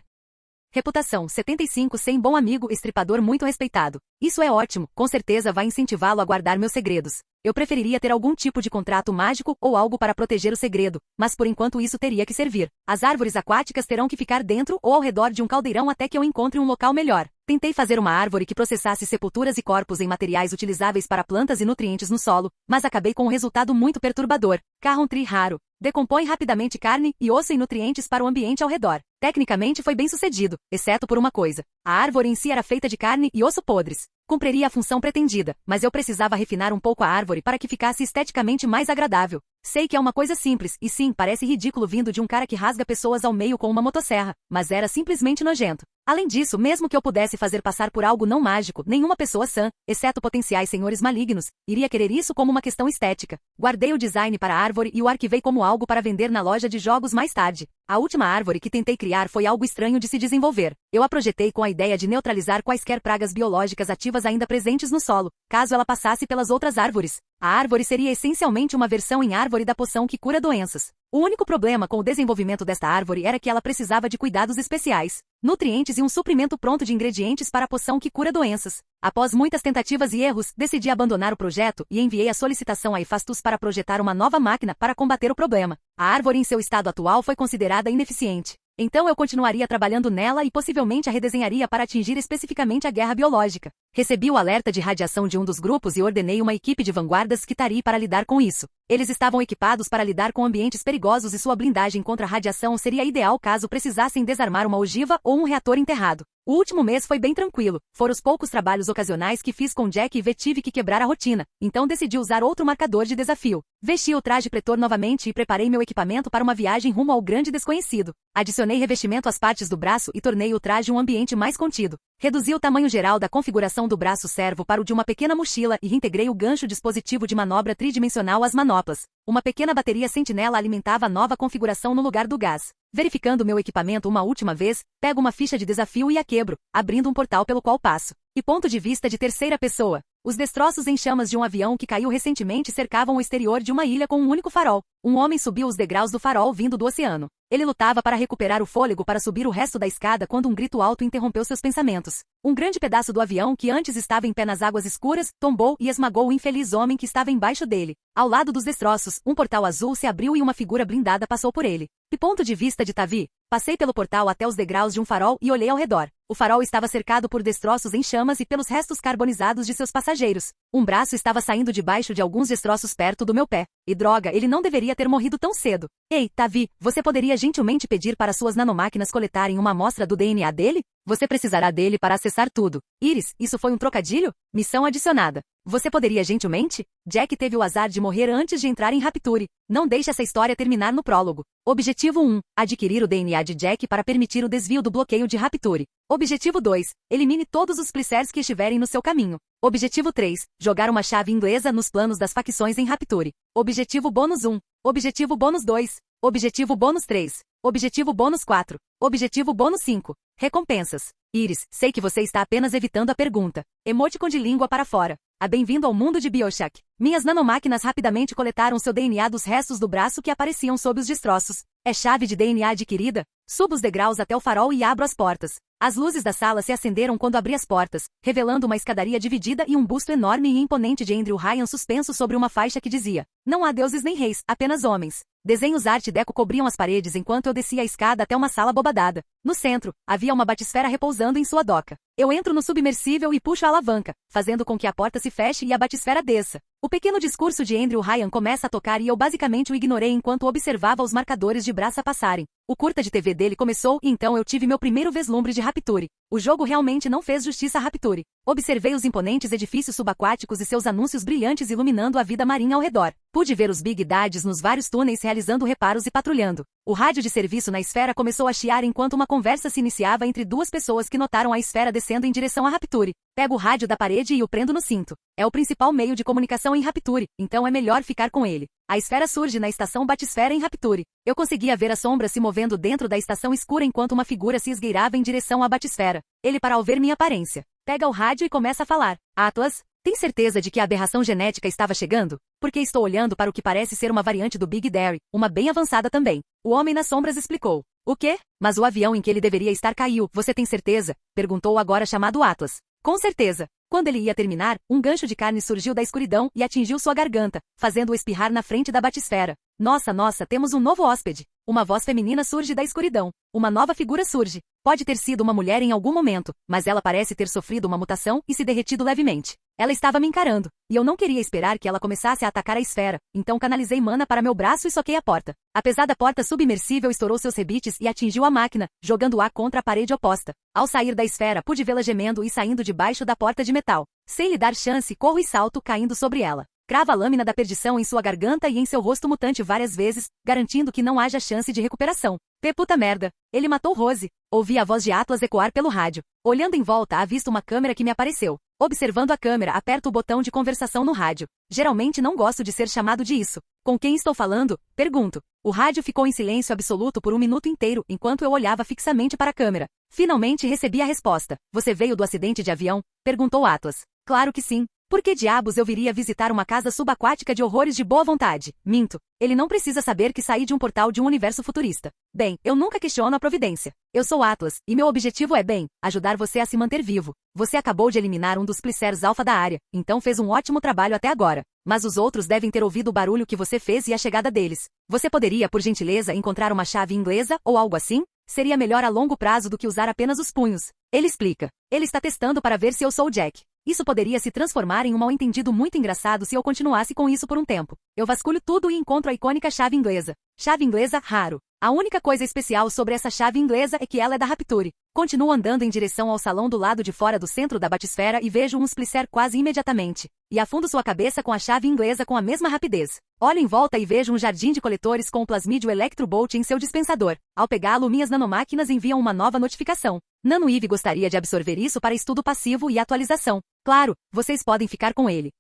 Speaker 2: Reputação 75 sem bom amigo estripador muito respeitado. Isso é ótimo, com certeza vai incentivá-lo a guardar meus segredos. Eu preferiria ter algum tipo de contrato mágico ou algo para proteger o segredo, mas por enquanto isso teria que servir. As árvores aquáticas terão que ficar dentro ou ao redor de um caldeirão até que eu encontre um local melhor. Tentei fazer uma árvore que processasse sepulturas e corpos em materiais utilizáveis para plantas e nutrientes no solo, mas acabei com um resultado muito perturbador. Carron tree raro. Decompõe rapidamente carne e osso e nutrientes para o ambiente ao redor. Tecnicamente foi bem sucedido, exceto por uma coisa. A árvore em si era feita de carne e osso podres. Cumpriria a função pretendida, mas eu precisava refinar um pouco a árvore para que ficasse esteticamente mais agradável. Sei que é uma coisa simples, e sim, parece ridículo vindo de um cara que rasga pessoas ao meio com uma motosserra, mas era simplesmente nojento. Além disso, mesmo que eu pudesse fazer passar por algo não mágico, nenhuma pessoa sã, exceto potenciais senhores malignos, iria querer isso como uma questão estética. Guardei o design para a árvore e o arquivei como algo para vender na loja de jogos mais tarde. A última árvore que tentei criar foi algo estranho de se desenvolver. Eu a projetei com a ideia de neutralizar quaisquer pragas biológicas ativas ainda presentes no solo, caso ela passasse pelas outras árvores. A árvore seria essencialmente uma versão em árvore da poção que cura doenças. O único problema com o desenvolvimento desta árvore era que ela precisava de cuidados especiais, nutrientes e um suprimento pronto de ingredientes para a poção que cura doenças. Após muitas tentativas e erros, decidi abandonar o projeto e enviei a solicitação a Hephaestus para projetar uma nova máquina para combater o problema. A árvore em seu estado atual foi considerada ineficiente. Então eu continuaria trabalhando nela e possivelmente a redesenharia para atingir especificamente a guerra biológica. Recebi o alerta de radiação de um dos grupos e ordenei uma equipe de vanguardas Skitarii para lidar com isso. Eles estavam equipados para lidar com ambientes perigosos e sua blindagem contra a radiação seria ideal caso precisassem desarmar uma ogiva ou um reator enterrado. O último mês foi bem tranquilo, foram os poucos trabalhos ocasionais que fiz com Jack e V tive que quebrar a rotina, então decidi usar outro marcador de desafio. Vesti o traje pretor novamente e preparei meu equipamento para uma viagem rumo ao grande desconhecido. Adicionei revestimento às partes do braço e tornei o traje um ambiente mais contido. Reduzi o tamanho geral da configuração do braço servo para o de uma pequena mochila e reintegrei o gancho dispositivo de manobra tridimensional às manoplas. Uma pequena bateria sentinela alimentava a nova configuração no lugar do gás. Verificando meu equipamento uma última vez, pego uma ficha de desafio e a quebro, abrindo um portal pelo qual passo. E ponto de vista de terceira pessoa. Os destroços em chamas de um avião que caiu recentemente cercavam o exterior de uma ilha com um único farol. Um homem subiu os degraus do farol vindo do oceano. Ele lutava para recuperar o fôlego para subir o resto da escada quando um grito alto interrompeu seus pensamentos. Um grande pedaço do avião que antes estava em pé nas águas escuras, tombou e esmagou o infeliz homem que estava embaixo dele. Ao lado dos destroços, um portal azul se abriu e uma figura blindada passou por ele. De ponto de vista de Tavi, passei pelo portal até os degraus de um farol e olhei ao redor. O farol estava cercado por destroços em chamas e pelos restos carbonizados de seus passageiros. Um braço estava saindo debaixo de alguns destroços perto do meu pé. E droga, ele não deveria ter morrido tão cedo. Ei, Tavi, você poderia gentilmente pedir para suas nanomáquinas coletarem uma amostra do DNA dele? Você precisará dele para acessar tudo. Iris, isso foi um trocadilho? Missão adicionada. Você poderia gentilmente? Jack teve o azar de morrer antes de entrar em Rapture. Não deixe essa história terminar no prólogo. Objetivo 1. Adquirir o DNA de Jack para permitir o desvio do bloqueio de Rapture. Objetivo 2. Elimine todos os Plicers que estiverem no seu caminho. Objetivo 3. Jogar uma chave inglesa nos planos das facções em Rapture. Objetivo bônus 1. Objetivo bônus 2. Objetivo bônus 3. Objetivo bônus 4. Objetivo bônus 5. Recompensas. Iris, sei que você está apenas evitando a pergunta. Emoticon de língua para fora. Bem-vindo ao mundo de Bioshock. Minhas nanomáquinas rapidamente coletaram seu DNA dos restos do braço que apareciam sob os destroços. É chave de DNA adquirida? Subo os degraus até o farol e abro as portas. As luzes da sala se acenderam quando abri as portas, revelando uma escadaria dividida e um busto enorme e imponente de Andrew Ryan suspenso sobre uma faixa que dizia: "Não há deuses nem reis, apenas homens." Desenhos arte deco cobriam as paredes enquanto eu descia a escada até uma sala bobadada. No centro, havia uma batisfera repousando em sua doca. Eu entro no submersível e puxo a alavanca, fazendo com que a porta se feche e a batisfera desça. O pequeno discurso de Andrew Ryan começa a tocar e eu basicamente o ignorei enquanto observava os marcadores de braça passarem. O curta de TV dele começou e então eu tive meu primeiro vislumbre de Rapture. O jogo realmente não fez justiça a Rapture. Observei os imponentes edifícios subaquáticos e seus anúncios brilhantes iluminando a vida marinha ao redor. Pude ver os Big Daddies nos vários túneis realizando reparos e patrulhando. O rádio de serviço na esfera começou a chiar enquanto uma conversa se iniciava entre duas pessoas que notaram a esfera descendo em direção a Rapture. Pego o rádio da parede e o prendo no cinto. É o principal meio de comunicação em Rapture, então é melhor ficar com ele. A esfera surge na estação Batisfera em Rapture. Eu conseguia ver a sombra se movendo dentro da estação escura enquanto uma figura se esgueirava em direção à Batisfera. Ele para ao ver minha aparência. Pega o rádio e começa a falar. Atlas, tem certeza de que a aberração genética estava chegando? Porque estou olhando para o que parece ser uma variante do Big Daddy, uma bem avançada também. O homem nas sombras explicou. O quê? Mas o avião em que ele deveria estar caiu, você tem certeza? Perguntou o agora chamado Atlas. Com certeza. Quando ele ia terminar, um gancho de carne surgiu da escuridão e atingiu sua garganta, fazendo-o espirrar na frente da batisfera. Nossa, nossa, temos um novo hóspede. Uma voz feminina surge da escuridão. Uma nova figura surge. Pode ter sido uma mulher em algum momento, mas ela parece ter sofrido uma mutação e se derretido levemente. Ela estava me encarando, e eu não queria esperar que ela começasse a atacar a esfera, então canalizei mana para meu braço e soquei a porta. A pesada porta submersível estourou seus rebites e atingiu a máquina, jogando-a contra a parede oposta. Ao sair da esfera, pude vê-la gemendo e saindo debaixo da porta de metal. Sem lhe dar chance, corro e salto, caindo sobre ela. Crava a lâmina da perdição em sua garganta e em seu rosto mutante várias vezes, garantindo que não haja chance de recuperação. Puta merda. Ele matou Rose. Ouvi a voz de Atlas ecoar pelo rádio. Olhando em volta, avisto uma câmera que me apareceu. Observando a câmera, aperto o botão de conversação no rádio. Geralmente não gosto de ser chamado de isso. Com quem estou falando? Pergunto. O rádio ficou em silêncio absoluto por um minuto inteiro, enquanto eu olhava fixamente para a câmera. Finalmente recebi a resposta. Você veio do acidente de avião? Perguntou Atlas. Claro que sim. Por que diabos eu viria visitar uma casa subaquática de horrores de boa vontade? Minto. Ele não precisa saber que saí de um portal de um universo futurista. Bem, eu nunca questiono a providência. Eu sou Atlas, e meu objetivo é, ajudar você a se manter vivo. Você acabou de eliminar um dos Plicers alfa da área, então fez um ótimo trabalho até agora. Mas os outros devem ter ouvido o barulho que você fez e a chegada deles. Você poderia, por gentileza, encontrar uma chave inglesa, ou algo assim? Seria melhor a longo prazo do que usar apenas os punhos. Ele explica. Ele está testando para ver se eu sou o Jack. Isso poderia se transformar em um mal-entendido muito engraçado se eu continuasse com isso por um tempo. Eu vasculho tudo e encontro a icônica chave inglesa. Chave inglesa, raro. A única coisa especial sobre essa chave inglesa é que ela é da Rapture. Continuo andando em direção ao salão do lado de fora do centro da batisfera e vejo um Splicer quase imediatamente. E afundo sua cabeça com a chave inglesa com a mesma rapidez. Olho em volta e vejo um jardim de coletores com o plasmídio Electrobolt em seu dispensador. Ao pegá-lo, minhas nanomáquinas enviam uma nova notificação. NanoEve gostaria de absorver isso para estudo passivo e atualização. Claro, vocês podem ficar com ele.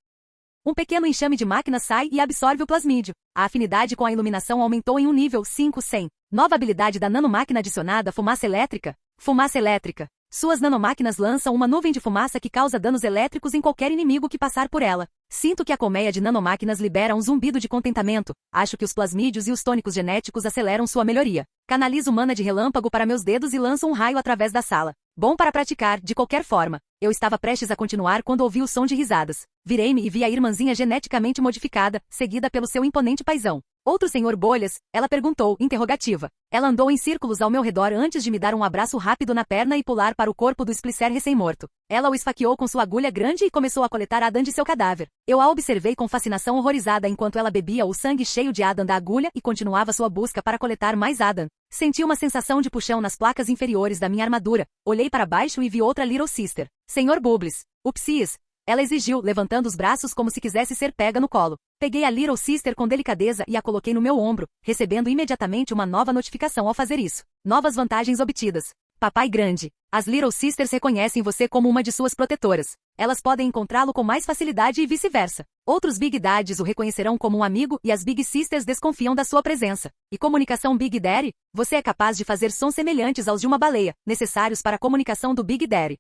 Speaker 2: Um pequeno enxame de máquinas sai e absorve o plasmídio. A afinidade com a iluminação aumentou em um nível 500. Nova habilidade da nanomáquina adicionada, fumaça elétrica. Fumaça elétrica. Suas nanomáquinas lançam uma nuvem de fumaça que causa danos elétricos em qualquer inimigo que passar por ela. Sinto que a colmeia de nanomáquinas libera um zumbido de contentamento. Acho que os plasmídios e os tônicos genéticos aceleram sua melhoria. Canalizo mana de relâmpago para meus dedos e lanço um raio através da sala. Bom para praticar, de qualquer forma. Eu estava prestes a continuar quando ouvi o som de risadas. Virei-me e vi a irmãzinha geneticamente modificada, seguida pelo seu imponente paizão. Outro senhor Bolhas? Ela perguntou, interrogativa. Ela andou em círculos ao meu redor antes de me dar um abraço rápido na perna e pular para o corpo do Splicer recém-morto. Ela o esfaqueou com sua agulha grande e começou a coletar Adam de seu cadáver. Eu a observei com fascinação horrorizada enquanto ela bebia o sangue cheio de Adam da agulha e continuava sua busca para coletar mais Adam. Senti uma sensação de puxão nas placas inferiores da minha armadura. Olhei para baixo e vi outra Little Sister. Senhor Bubbles. Upsis. Ela exigiu, levantando os braços como se quisesse ser pega no colo. Peguei a Little Sister com delicadeza e a coloquei no meu ombro, recebendo imediatamente uma nova notificação ao fazer isso. Novas vantagens obtidas. Papai grande. As Little Sisters reconhecem você como uma de suas protetoras. Elas podem encontrá-lo com mais facilidade e vice-versa. Outros Big Daddies o reconhecerão como um amigo e as Big Sisters desconfiam da sua presença. E comunicação Big Daddy? Você é capaz de fazer sons semelhantes aos de uma baleia, necessários para a comunicação do Big Daddy.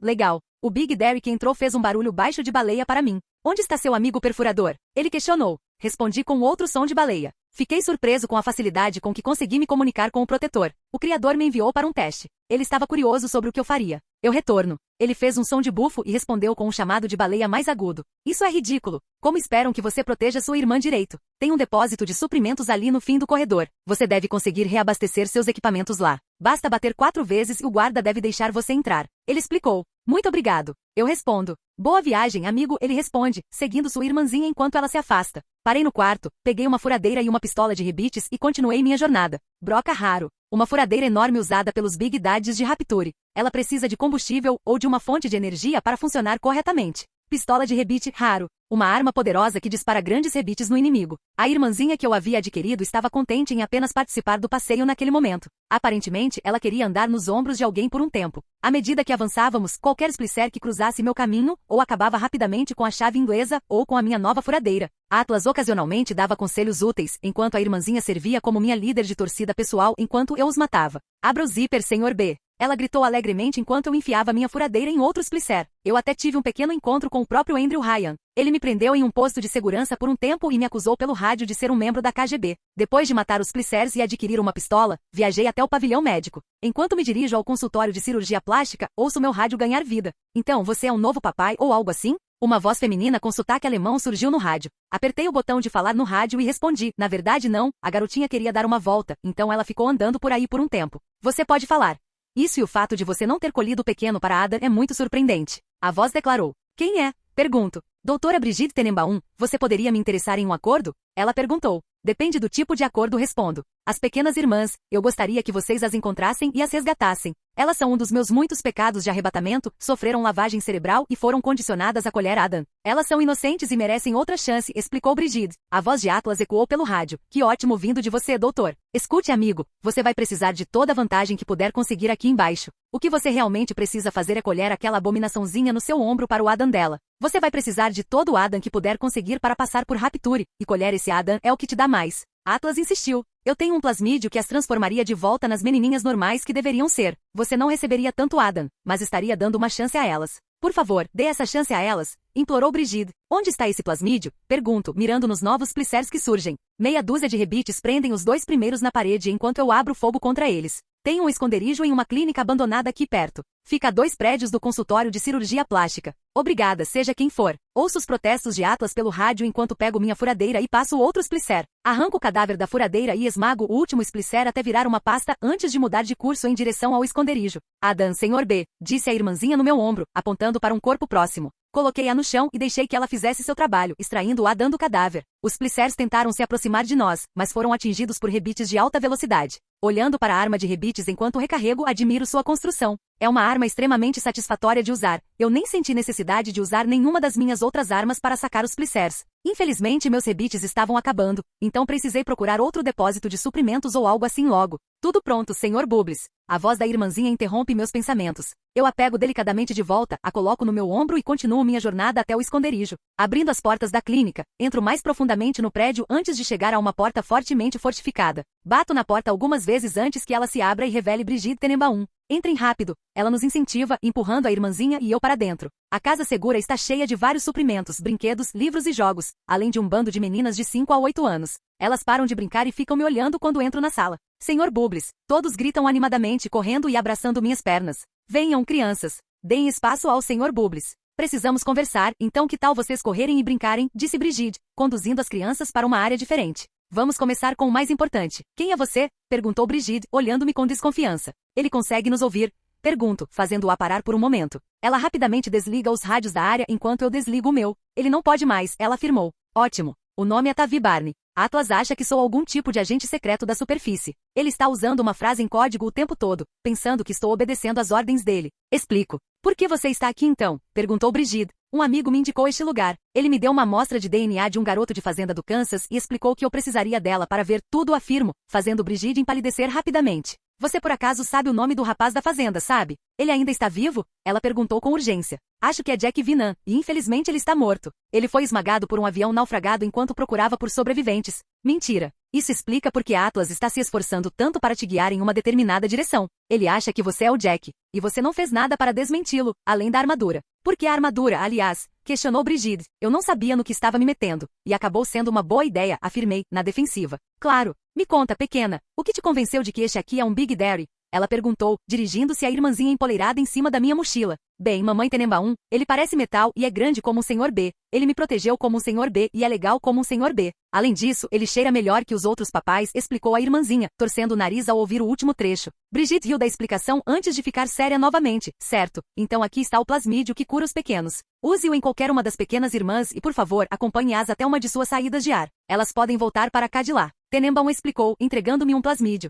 Speaker 2: Legal. O Big Daddy que entrou fez um barulho baixo de baleia para mim. Onde está seu amigo perfurador? Ele questionou. Respondi com outro som de baleia. Fiquei surpreso com a facilidade com que consegui me comunicar com o protetor. O criador me enviou para um teste. Ele estava curioso sobre o que eu faria. Eu retorno. Ele fez um som de bufo e respondeu com um chamado de baleia mais agudo. Isso é ridículo. Como esperam que você proteja sua irmã direito? Tem um depósito de suprimentos ali no fim do corredor. Você deve conseguir reabastecer seus equipamentos lá. Basta bater 4 vezes e o guarda deve deixar você entrar. Ele explicou. Muito obrigado. Eu respondo. Boa viagem, amigo, ele responde, seguindo sua irmãzinha enquanto ela se afasta. Parei no quarto, peguei uma furadeira e uma pistola de rebites e continuei minha jornada. Broca raro. Uma furadeira enorme usada pelos Big Daddies de Rapture. Ela precisa de combustível ou de uma fonte de energia para funcionar corretamente. Pistola de rebite raro. Uma arma poderosa que dispara grandes rebites no inimigo. A irmãzinha que eu havia adquirido estava contente em apenas participar do passeio naquele momento. Aparentemente, ela queria andar nos ombros de alguém por um tempo. À medida que avançávamos, qualquer Splicer que cruzasse meu caminho, ou acabava rapidamente com a chave inglesa, ou com a minha nova furadeira. Atlas ocasionalmente dava conselhos úteis, enquanto a irmãzinha servia como minha líder de torcida pessoal enquanto eu os matava. Abra o zíper, Sr. B. Ela gritou alegremente enquanto eu enfiava minha furadeira em outro splicer. Eu até tive um pequeno encontro com o próprio Andrew Ryan. Ele me prendeu em um posto de segurança por um tempo e me acusou pelo rádio de ser um membro da KGB. Depois de matar os splicers e adquirir uma pistola, viajei até o pavilhão médico. Enquanto me dirijo ao consultório de cirurgia plástica, ouço meu rádio ganhar vida. Então, você é um novo papai ou algo assim? Uma voz feminina com sotaque alemão surgiu no rádio. Apertei o botão de falar no rádio e respondi, na verdade não, a garotinha queria dar uma volta, então ela ficou andando por aí por um tempo. Você pode falar. Isso e o fato de você não ter colhido o pequeno para Adam é muito surpreendente. A voz declarou. Quem é? Pergunto. Doutora Brigitte Tenenbaum, você poderia me interessar em um acordo? Ela perguntou. Depende do tipo de acordo, respondo. As pequenas irmãs, eu gostaria que vocês as encontrassem e as resgatassem. Elas são um dos meus muitos pecados de arrebatamento, sofreram lavagem cerebral e foram condicionadas a colher Adam. Elas são inocentes e merecem outra chance, explicou Brigitte. A voz de Atlas ecoou pelo rádio. Que ótimo vindo de você, doutor. Escute, amigo, você vai precisar de toda a vantagem que puder conseguir aqui embaixo. O que você realmente precisa fazer é colher aquela abominaçãozinha no seu ombro para o Adam dela. Você vai precisar de todo o Adam que puder conseguir para passar por Rapture, e colher esse Adam é o que te dá mais. Atlas insistiu. Eu tenho um plasmídio que as transformaria de volta nas menininhas normais que deveriam ser. Você não receberia tanto Adam, mas estaria dando uma chance a elas. Por favor, dê essa chance a elas, implorou Brigitte. Onde está esse plasmídio? Pergunto, mirando nos novos splicers que surgem. Meia dúzia de rebites prendem os dois primeiros na parede enquanto eu abro fogo contra eles. Tem um esconderijo em uma clínica abandonada aqui perto. Fica a 2 prédios do consultório de cirurgia plástica. Obrigada, seja quem for. Ouço os protestos de Atlas pelo rádio enquanto pego minha furadeira e passo outro splicer. Arranco o cadáver da furadeira e esmago o último splicer até virar uma pasta antes de mudar de curso em direção ao esconderijo. Adam, Sr. B, disse a irmãzinha no meu ombro, apontando para um corpo próximo. Coloquei-a no chão e deixei que ela fizesse seu trabalho, extraindo o Adam do cadáver. Os splicers tentaram se aproximar de nós, mas foram atingidos por rebites de alta velocidade. Olhando para a arma de rebites enquanto recarrego, admiro sua construção. É uma arma extremamente satisfatória de usar. Eu nem senti necessidade de usar nenhuma das minhas outras armas para sacar os splicers. Infelizmente, meus rebites estavam acabando, então precisei procurar outro depósito de suprimentos ou algo assim logo. Tudo pronto, Sr. Bubbles. A voz da irmãzinha interrompe meus pensamentos. Eu a pego delicadamente de volta, a coloco no meu ombro e continuo minha jornada até o esconderijo. Abrindo as portas da clínica, entro mais profundamente no prédio antes de chegar a uma porta fortemente fortificada. Bato na porta algumas vezes antes que ela se abra e revele Brigitte Tenenbaum. Entrem rápido. Ela nos incentiva, empurrando a irmãzinha e eu para dentro. A casa segura está cheia de vários suprimentos, brinquedos, livros e jogos, além de um bando de meninas de 5 a 8 anos. Elas param de brincar e ficam me olhando quando entro na sala. Sr. Bubbles, todos gritam animadamente, correndo e abraçando minhas pernas. Venham, crianças. Deem espaço ao Sr. Bubbles. Precisamos conversar, então que tal vocês correrem e brincarem, disse Brigitte, conduzindo as crianças para uma área diferente. Vamos começar com o mais importante. Quem é você? Perguntou Brigitte, olhando-me com desconfiança. Ele consegue nos ouvir? Pergunto, fazendo-a parar por um momento. Ela rapidamente desliga os rádios da área enquanto eu desligo o meu. Ele não pode mais, ela afirmou. Ótimo. O nome é Tavi Barney. Atlas acha que sou algum tipo de agente secreto da superfície. Ele está usando uma frase em código o tempo todo, pensando que estou obedecendo às ordens dele. Explico. Por que você está aqui então? Perguntou Brigitte. Um amigo me indicou este lugar. Ele me deu uma amostra de DNA de um garoto de fazenda do Kansas e explicou que eu precisaria dela para ver tudo, afirmo, fazendo Brigitte empalidecer rapidamente. Você por acaso sabe o nome do rapaz da fazenda, sabe? Ele ainda está vivo? Ela perguntou com urgência. Acho que é Jack Vinan, e infelizmente ele está morto. Ele foi esmagado por um avião naufragado enquanto procurava por sobreviventes. Mentira. Isso explica porque Atlas está se esforçando tanto para te guiar em uma determinada direção. Ele acha que você é o Jack, e você não fez nada para desmenti-lo, além da armadura. Por que a armadura, aliás? Questionou Brigitte. Eu não sabia no que estava me metendo, e acabou sendo uma boa ideia, afirmei, na defensiva. Claro. Me conta, pequena, o que te convenceu de que este aqui é um Big Daddy? Ela perguntou, dirigindo-se à irmãzinha empoleirada em cima da minha mochila. Bem, mamãe Tenenbaum, ele parece metal e é grande como um Sr. B. Ele me protegeu como um Sr. B e é legal como um Sr. B. Além disso, ele cheira melhor que os outros papais, explicou a irmãzinha, torcendo o nariz ao ouvir o último trecho. Brigitte riu da explicação antes de ficar séria novamente. Certo, então aqui está o plasmídio que cura os pequenos. Use-o em qualquer uma das pequenas irmãs e, por favor, acompanhe-as até uma de suas saídas de ar. Elas podem voltar para cá de lá. Tenenbaum explicou, entregando-me um plasmídio.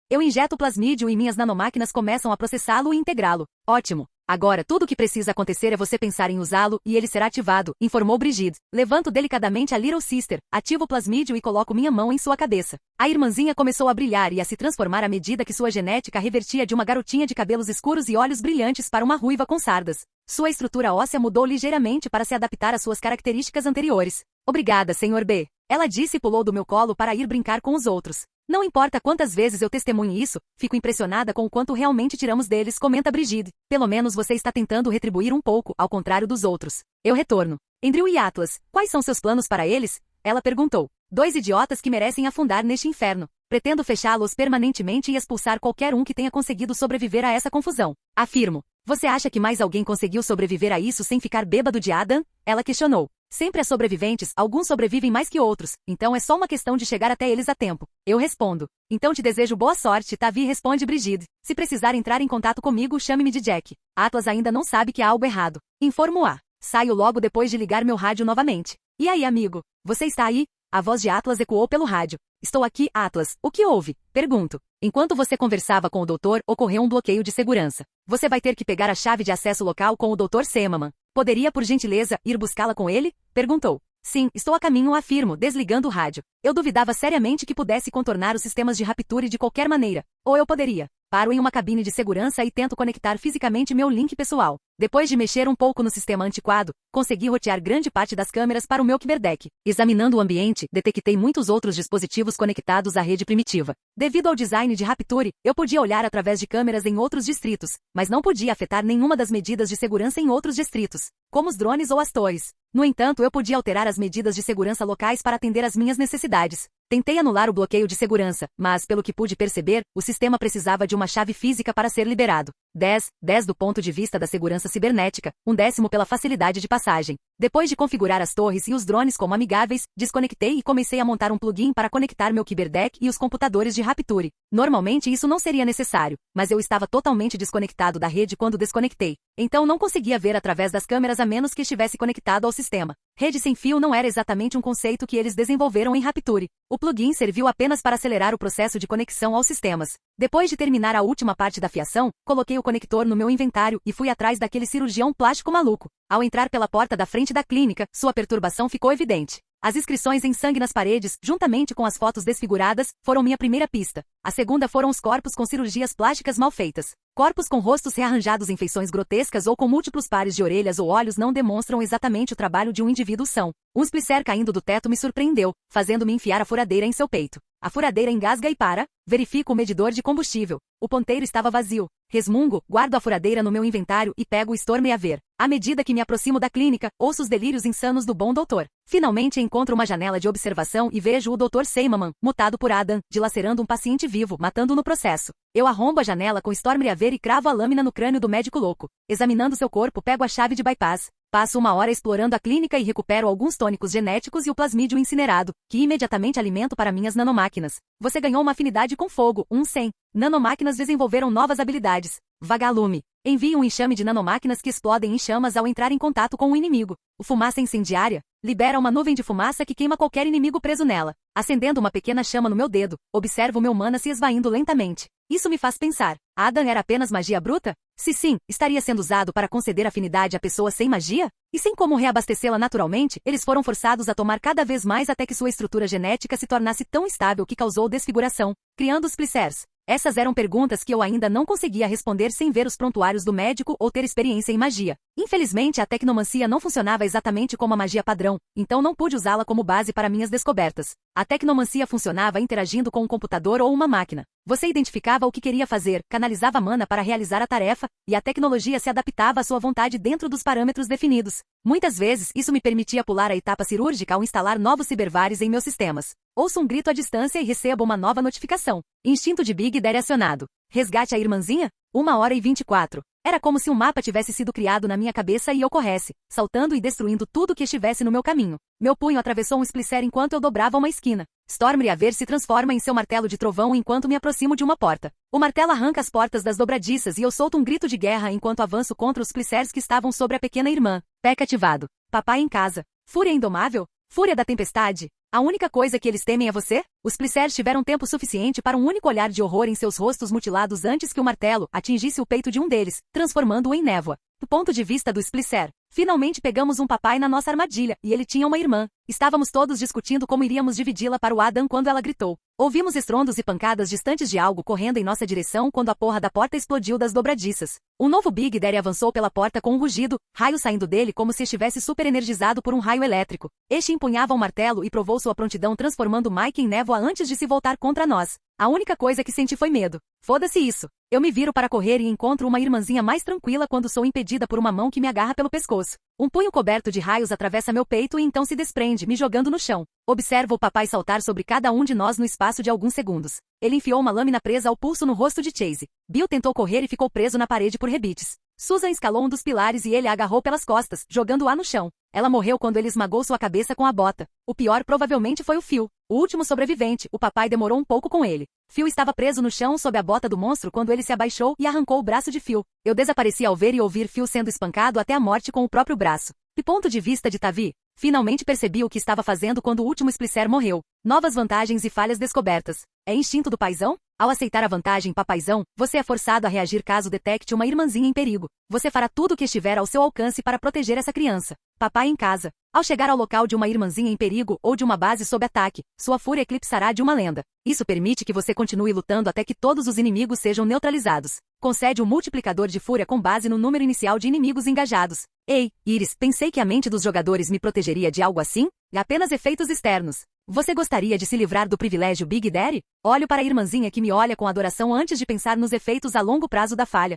Speaker 2: Eu injeto o plasmídio e minhas nanomáquinas começam a processá-lo e integrá-lo. Ótimo. Agora tudo o que precisa acontecer é você pensar em usá-lo e ele será ativado, informou Brigitte. Levanto delicadamente a Little Sister, ativo o plasmídio e coloco minha mão em sua cabeça. A irmãzinha começou a brilhar e a se transformar à medida que sua genética revertia de uma garotinha de cabelos escuros e olhos brilhantes para uma ruiva com sardas. Sua estrutura óssea mudou ligeiramente para se adaptar às suas características anteriores. Obrigada, Sr. B. Ela disse e pulou do meu colo para ir brincar com os outros. Não importa quantas vezes eu testemunhe isso, fico impressionada com o quanto realmente tiramos deles, comenta Brigitte. Pelo menos você está tentando retribuir um pouco, ao contrário dos outros. Eu retorno. Andrew e Atlas, quais são seus planos para eles? Ela perguntou. 2 idiotas que merecem afundar neste inferno. Pretendo fechá-los permanentemente e expulsar qualquer um que tenha conseguido sobreviver a essa confusão. Afirmo. Você acha que mais alguém conseguiu sobreviver a isso sem ficar bêbado de Adam? Ela questionou. Sempre há sobreviventes, alguns sobrevivem mais que outros, então é só uma questão de chegar até eles a tempo. Eu respondo. Então te desejo boa sorte, Tavi, responde Brigitte. Se precisar entrar em contato comigo, chame-me de Jack. Atlas ainda não sabe que há algo errado. Informo A. Saio logo depois de ligar meu rádio novamente. E aí, amigo? Você está aí? A voz de Atlas ecoou pelo rádio. Estou aqui, Atlas. O que houve? Pergunto. Enquanto você conversava com o doutor, ocorreu um bloqueio de segurança. Você vai ter que pegar a chave de acesso local com o Dr. Seemaman. Poderia, por gentileza, ir buscá-la com ele? Perguntou. Sim, estou a caminho, afirmo, desligando o rádio. Eu duvidava seriamente que pudesse contornar os sistemas de Rapture de qualquer maneira. Ou eu poderia. Paro em uma cabine de segurança e tento conectar fisicamente meu link pessoal. Depois de mexer um pouco no sistema antiquado, consegui rotear grande parte das câmeras para o meu cyberdeck. Examinando o ambiente, detectei muitos outros dispositivos conectados à rede primitiva. Devido ao design de Rapture, eu podia olhar através de câmeras em outros distritos, mas não podia afetar nenhuma das medidas de segurança em outros distritos, como os drones ou as torres. No entanto, eu podia alterar as medidas de segurança locais para atender às minhas necessidades. Tentei anular o bloqueio de segurança, mas, pelo que pude perceber, o sistema precisava de uma chave física para ser liberado. 10 do ponto de vista da segurança cibernética, 1/10 pela facilidade de passagem. Depois de configurar as torres e os drones como amigáveis, desconectei e comecei a montar um plugin para conectar meu cyberdeck e os computadores de Rapture. Normalmente isso não seria necessário, mas eu estava totalmente desconectado da rede quando desconectei. Então não conseguia ver através das câmeras a menos que estivesse conectado ao sistema. Rede sem fio não era exatamente um conceito que eles desenvolveram em Rapture. O plugin serviu apenas para acelerar o processo de conexão aos sistemas. Depois de terminar a última parte da fiação, coloquei o conector no meu inventário e fui atrás daquele cirurgião plástico maluco. Ao entrar pela porta da frente da clínica, sua perturbação ficou evidente. As inscrições em sangue nas paredes, juntamente com as fotos desfiguradas, foram minha primeira pista. A segunda foram os corpos com cirurgias plásticas mal feitas. Corpos com rostos rearranjados em feições grotescas ou com múltiplos pares de orelhas ou olhos não demonstram exatamente o trabalho de um indivíduo são. Um splicer caindo do teto me surpreendeu, fazendo-me enfiar a furadeira em seu peito. A furadeira engasga e para. Verifico o medidor de combustível. O ponteiro estava vazio. Resmungo, guardo a furadeira no meu inventário e pego o Storm a ver. À medida que me aproximo da clínica, ouço os delírios insanos do bom doutor. Finalmente encontro uma janela de observação e vejo o Dr. Seemaman, mutado por Adam, dilacerando um paciente vivo, matando-o no processo. Eu arrombo a janela com Storm a ver e cravo a lâmina no crânio do médico louco. Examinando seu corpo, pego a chave de bypass. Passo 1 hora explorando a clínica e recupero alguns tônicos genéticos e o plasmídio incinerado, que imediatamente alimento para minhas nanomáquinas. Você ganhou uma afinidade com fogo, 100. Nanomáquinas desenvolveram novas habilidades. Vagalume. Envie um enxame de nanomáquinas que explodem em chamas ao entrar em contato com o inimigo. O fumaça incendiária libera uma nuvem de fumaça que queima qualquer inimigo preso nela. Acendendo uma pequena chama no meu dedo, observo meu mana se esvaindo lentamente. Isso me faz pensar. Adam era apenas magia bruta? Se sim, estaria sendo usado para conceder afinidade a pessoas sem magia? E sem como reabastecê-la naturalmente, eles foram forçados a tomar cada vez mais até que sua estrutura genética se tornasse tão estável que causou desfiguração, criando os Splicers. Essas eram perguntas que eu ainda não conseguia responder sem ver os prontuários do médico ou ter experiência em magia. Infelizmente, a tecnomancia não funcionava exatamente como a magia padrão, então não pude usá-la como base para minhas descobertas. A tecnomancia funcionava interagindo com um computador ou uma máquina. Você identificava o que queria fazer, canalizava mana para realizar a tarefa, e a tecnologia se adaptava à sua vontade dentro dos parâmetros definidos. Muitas vezes, isso me permitia pular a etapa cirúrgica ao instalar novos cibervares em meus sistemas. Ouço um grito à distância e recebo uma nova notificação. Instinto de Big Daddy acionado. Resgate a irmãzinha? 1h24. Era como se um mapa tivesse sido criado na minha cabeça e eu corresse, saltando e destruindo tudo que estivesse no meu caminho. Meu punho atravessou um splicer enquanto eu dobrava uma esquina. Storm Reaver se transforma em seu martelo de trovão enquanto me aproximo de uma porta. O martelo arranca as portas das dobradiças e eu solto um grito de guerra enquanto avanço contra os splicers que estavam sobre a pequena irmã. Pack ativado. Papai em casa. Fúria indomável? Fúria da tempestade? A única coisa que eles temem é você? Os Splicers tiveram tempo suficiente para um único olhar de horror em seus rostos mutilados antes que o martelo atingisse o peito de um deles, transformando-o em névoa. Do ponto de vista do Splicer, finalmente pegamos um papai na nossa armadilha, e ele tinha uma irmã. Estávamos todos discutindo como iríamos dividi-la para o Adam quando ela gritou. Ouvimos estrondos e pancadas distantes de algo correndo em nossa direção quando a porra da porta explodiu das dobradiças. Um novo Big Daddy avançou pela porta com um rugido, raio saindo dele como se estivesse super energizado por um raio elétrico. Este empunhava um martelo e provou sua prontidão transformando Mike em névoa antes de se voltar contra nós. A única coisa que senti foi medo. Foda-se isso. Eu me viro para correr e encontro uma irmãzinha mais tranquila quando sou impedida por uma mão que me agarra pelo pescoço. Um punho coberto de raios atravessa meu peito e então se desprende, me jogando no chão. Observo o papai saltar sobre cada um de nós no espaço de alguns segundos. Ele enfiou uma lâmina presa ao pulso no rosto de Chase. Bill tentou correr e ficou preso na parede por rebites. Susan escalou um dos pilares e ele a agarrou pelas costas, jogando-a no chão. Ela morreu quando ele esmagou sua cabeça com a bota. O pior provavelmente foi o Phil. O último sobrevivente, o papai demorou um pouco com ele. Phil estava preso no chão sob a bota do monstro quando ele se abaixou e arrancou o braço de Phil. Eu desapareci ao ver e ouvir Phil sendo espancado até a morte com o próprio braço. Do ponto de vista de Tavi, finalmente percebi o que estava fazendo quando o último Splicer morreu. Novas vantagens e falhas descobertas. É instinto do paizão? Ao aceitar a vantagem papaizão, você é forçado a reagir caso detecte uma irmãzinha em perigo. Você fará tudo o que estiver ao seu alcance para proteger essa criança. Papai em casa. Ao chegar ao local de uma irmãzinha em perigo ou de uma base sob ataque, sua fúria eclipsará de uma lenda. Isso permite que você continue lutando até que todos os inimigos sejam neutralizados. Concede um multiplicador de fúria com base no número inicial de inimigos engajados. Ei, Iris, pensei que a mente dos jogadores me protegeria de algo assim? E apenas efeitos externos. Você gostaria de se livrar do privilégio Big Daddy? Olho para a irmãzinha que me olha com adoração antes de pensar nos efeitos a longo prazo da falha.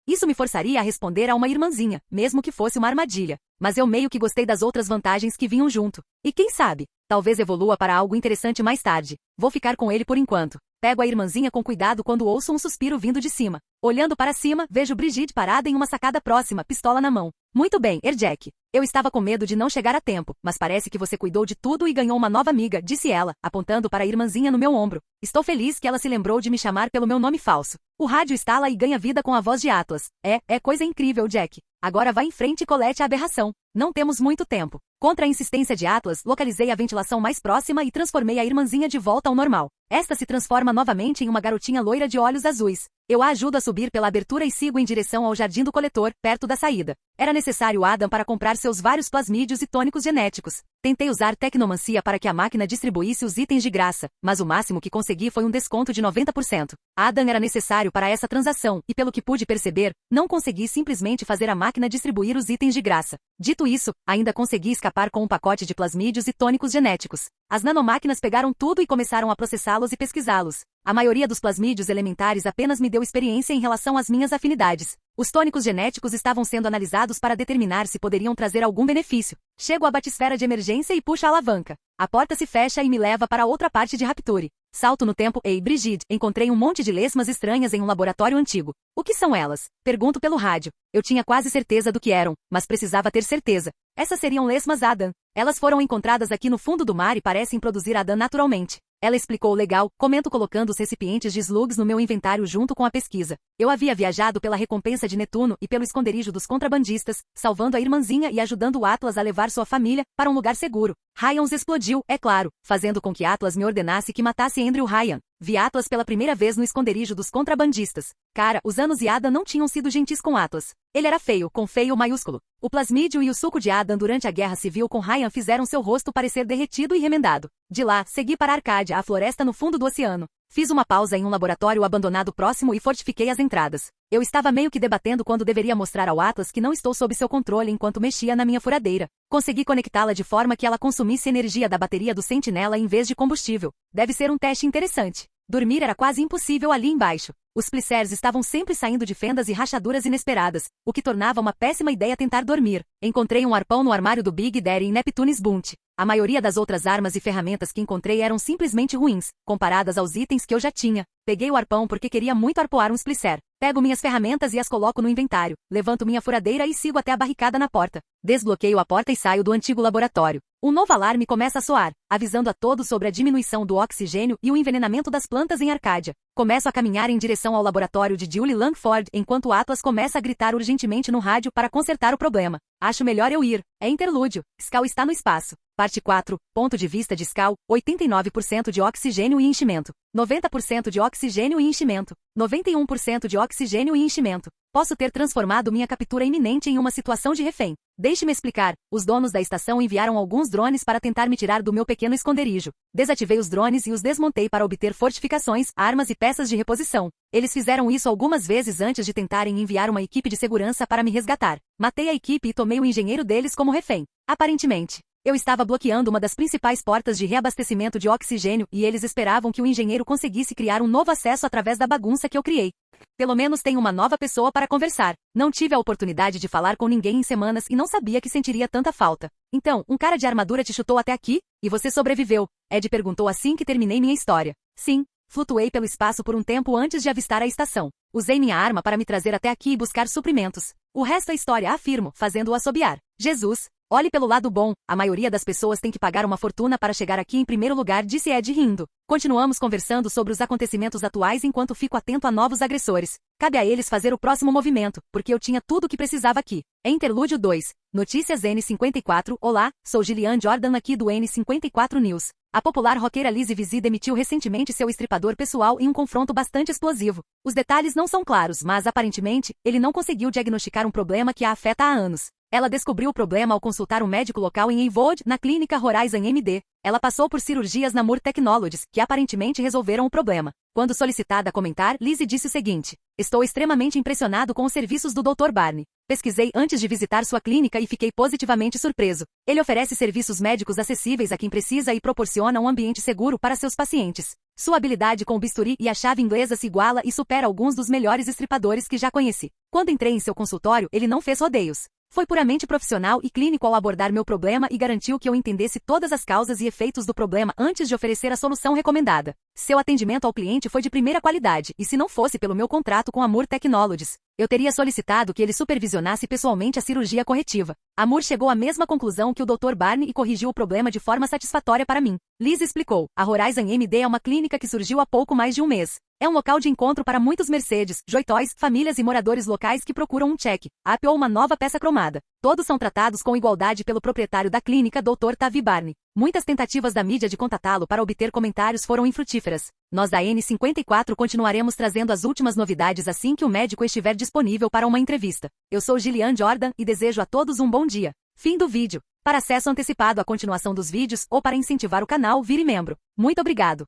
Speaker 2: Isso me forçaria a responder a uma irmãzinha, mesmo que fosse uma armadilha. Mas eu meio que gostei das outras vantagens que vinham junto. E quem sabe, talvez evolua para algo interessante mais tarde. Vou ficar com ele por enquanto. Pego a irmãzinha com cuidado quando ouço um suspiro vindo de cima. Olhando para cima, vejo Brigitte parada em uma sacada próxima, pistola na mão. Muito bem, Jack. Eu estava com medo de não chegar a tempo, mas parece que você cuidou de tudo e ganhou uma nova amiga, disse ela, apontando para a irmãzinha no meu ombro. Estou feliz que ela se lembrou de me chamar pelo meu nome falso. O rádio estala e ganha vida com a voz de Atlas. É coisa incrível, Jack. Agora vá em frente e colete a aberração. Não temos muito tempo. Contra a insistência de Atlas, localizei a ventilação mais próxima e transformei a irmãzinha de volta ao normal. Esta se transforma novamente em uma garotinha loira de olhos azuis. Eu a ajudo a subir pela abertura e sigo em direção ao jardim do coletor, perto da saída. Era necessário Adam para comprar seus vários plasmídios e tônicos genéticos. Tentei usar tecnomancia para que a máquina distribuísse os itens de graça, mas o máximo que consegui foi um desconto de 90%. Adam era necessário para essa transação, e pelo que pude perceber, não consegui simplesmente fazer a máquina distribuir os itens de graça. Dito isso, ainda consegui escapar com um pacote de plasmídios e tônicos genéticos. As nanomáquinas pegaram tudo e começaram a processá-los e pesquisá-los. A maioria dos plasmídios elementares apenas me deu experiência em relação às minhas afinidades. Os tônicos genéticos estavam sendo analisados para determinar se poderiam trazer algum benefício. Chego à batisfera de emergência e puxo a alavanca. A porta se fecha e me leva para outra parte de Rapture. Salto no tempo. Ei, Brigitte, encontrei um monte de lesmas estranhas em um laboratório antigo. O que são elas? Pergunto pelo rádio. Eu tinha quase certeza do que eram, mas precisava ter certeza. Essas seriam lesmas Adam. Elas foram encontradas aqui no fundo do mar e parecem produzir Adam naturalmente. Ela explicou legal, comento colocando os recipientes de slugs no meu inventário junto com a pesquisa. Eu havia viajado pela recompensa de Netuno e pelo esconderijo dos contrabandistas, salvando a irmãzinha e ajudando o Atlas a levar sua família para um lugar seguro. Ryans explodiu, é claro, fazendo com que Atlas me ordenasse que matasse Andrew Ryan. Vi Atlas pela primeira vez no esconderijo dos contrabandistas. Cara, os anos e Adam não tinham sido gentis com Atlas. Ele era feio, com feio maiúsculo. O plasmídio e o suco de Adam durante a Guerra Civil com Ryan fizeram seu rosto parecer derretido e remendado. De lá, segui para Arcádia, a floresta no fundo do oceano. Fiz uma pausa em um laboratório abandonado próximo e fortifiquei as entradas. Eu estava meio que debatendo quando deveria mostrar ao Atlas que não estou sob seu controle enquanto mexia na minha furadeira. Consegui conectá-la de forma que ela consumisse energia da bateria do Sentinela em vez de combustível. Deve ser um teste interessante. Dormir era quase impossível ali embaixo. Os Splicers estavam sempre saindo de fendas e rachaduras inesperadas, o que tornava uma péssima ideia tentar dormir. Encontrei um arpão no armário do Big Daddy em Neptune's Bounty. A maioria das outras armas e ferramentas que encontrei eram simplesmente ruins, comparadas aos itens que eu já tinha. Peguei o arpão porque queria muito arpoar um Splicer. Pego minhas ferramentas e as coloco no inventário. Levanto minha furadeira e sigo até a barricada na porta. Desbloqueio a porta e saio do antigo laboratório. Um novo alarme começa a soar, avisando a todos sobre a diminuição do oxigênio e o envenenamento das plantas em Arcádia. Começo a caminhar em direção ao laboratório de Julie Langford enquanto Atlas começa a gritar urgentemente no rádio para consertar o problema. Acho melhor eu ir. É interlúdio. Skal está no espaço. Parte 4. Ponto de vista discal, 89% de oxigênio e enchimento. 90% de oxigênio e enchimento. 91% de oxigênio e enchimento. Posso ter transformado minha captura iminente em uma situação de refém. Deixe-me explicar. Os donos da estação enviaram alguns drones para tentar me tirar do meu pequeno esconderijo. Desativei os drones e os desmontei para obter fortificações, armas e peças de reposição. Eles fizeram isso algumas vezes antes de tentarem enviar uma equipe de segurança para me resgatar. Matei a equipe e tomei o engenheiro deles como refém. Aparentemente, eu estava bloqueando uma das principais portas de reabastecimento de oxigênio e eles esperavam que o engenheiro conseguisse criar um novo acesso através da bagunça que eu criei. Pelo menos tenho uma nova pessoa para conversar. Não tive a oportunidade de falar com ninguém em semanas e não sabia que sentiria tanta falta. Então, um cara de armadura te chutou até aqui? E você sobreviveu? Ed perguntou assim que terminei minha história. Sim, flutuei pelo espaço por um tempo antes de avistar a estação. Usei minha arma para me trazer até aqui e buscar suprimentos. O resto é história, afirmo, fazendo-o assobiar. Jesus! Olhe pelo lado bom, a maioria das pessoas tem que pagar uma fortuna para chegar aqui em primeiro lugar, disse Ed rindo. Continuamos conversando sobre os acontecimentos atuais enquanto fico atento a novos agressores. Cabe a eles fazer o próximo movimento, porque eu tinha tudo o que precisava aqui. Interlúdio 2. Notícias N54. Olá, sou Gillian Jordan aqui do N54 News. A popular roqueira Lizzie Vizzy demitiu recentemente seu estripador pessoal em um confronto bastante explosivo. Os detalhes não são claros, mas aparentemente, ele não conseguiu diagnosticar um problema que a afeta há anos. Ela descobriu o problema ao consultar um médico local em Ewood, na clínica Horizon MD. Ela passou por cirurgias na Moore Technologies, que aparentemente resolveram o problema. Quando solicitada a comentar, Lizzie disse o seguinte: estou extremamente impressionado com os serviços do Dr. Barney. Pesquisei antes de visitar sua clínica e fiquei positivamente surpreso. Ele oferece serviços médicos acessíveis a quem precisa e proporciona um ambiente seguro para seus pacientes. Sua habilidade com o bisturi e a chave inglesa se iguala e supera alguns dos melhores estripadores que já conheci. Quando entrei em seu consultório, ele não fez rodeios. Foi puramente profissional e clínico ao abordar meu problema e garantiu que eu entendesse todas as causas e efeitos do problema antes de oferecer a solução recomendada. Seu atendimento ao cliente foi de primeira qualidade, e se não fosse pelo meu contrato com a Moore Technologies, eu teria solicitado que ele supervisionasse pessoalmente a cirurgia corretiva. A Moore chegou à mesma conclusão que o Dr. Barney e corrigiu o problema de forma satisfatória para mim. Liz explicou: a Horizon MD é uma clínica que surgiu há pouco mais de um mês. É um local de encontro para muitos Mercedes, Joy-Toys, famílias e moradores locais que procuram um check, up ou uma nova peça cromada. Todos são tratados com igualdade pelo proprietário da clínica, Dr. Tavi Barney. Muitas tentativas da mídia de contatá-lo para obter comentários foram infrutíferas. Nós da N54 continuaremos trazendo as últimas novidades assim que o médico estiver disponível para uma entrevista. Eu sou Gillian Jordan e desejo a todos um bom dia. Fim do vídeo. Para acesso antecipado à continuação dos vídeos ou para incentivar o canal, vire membro. Muito obrigado.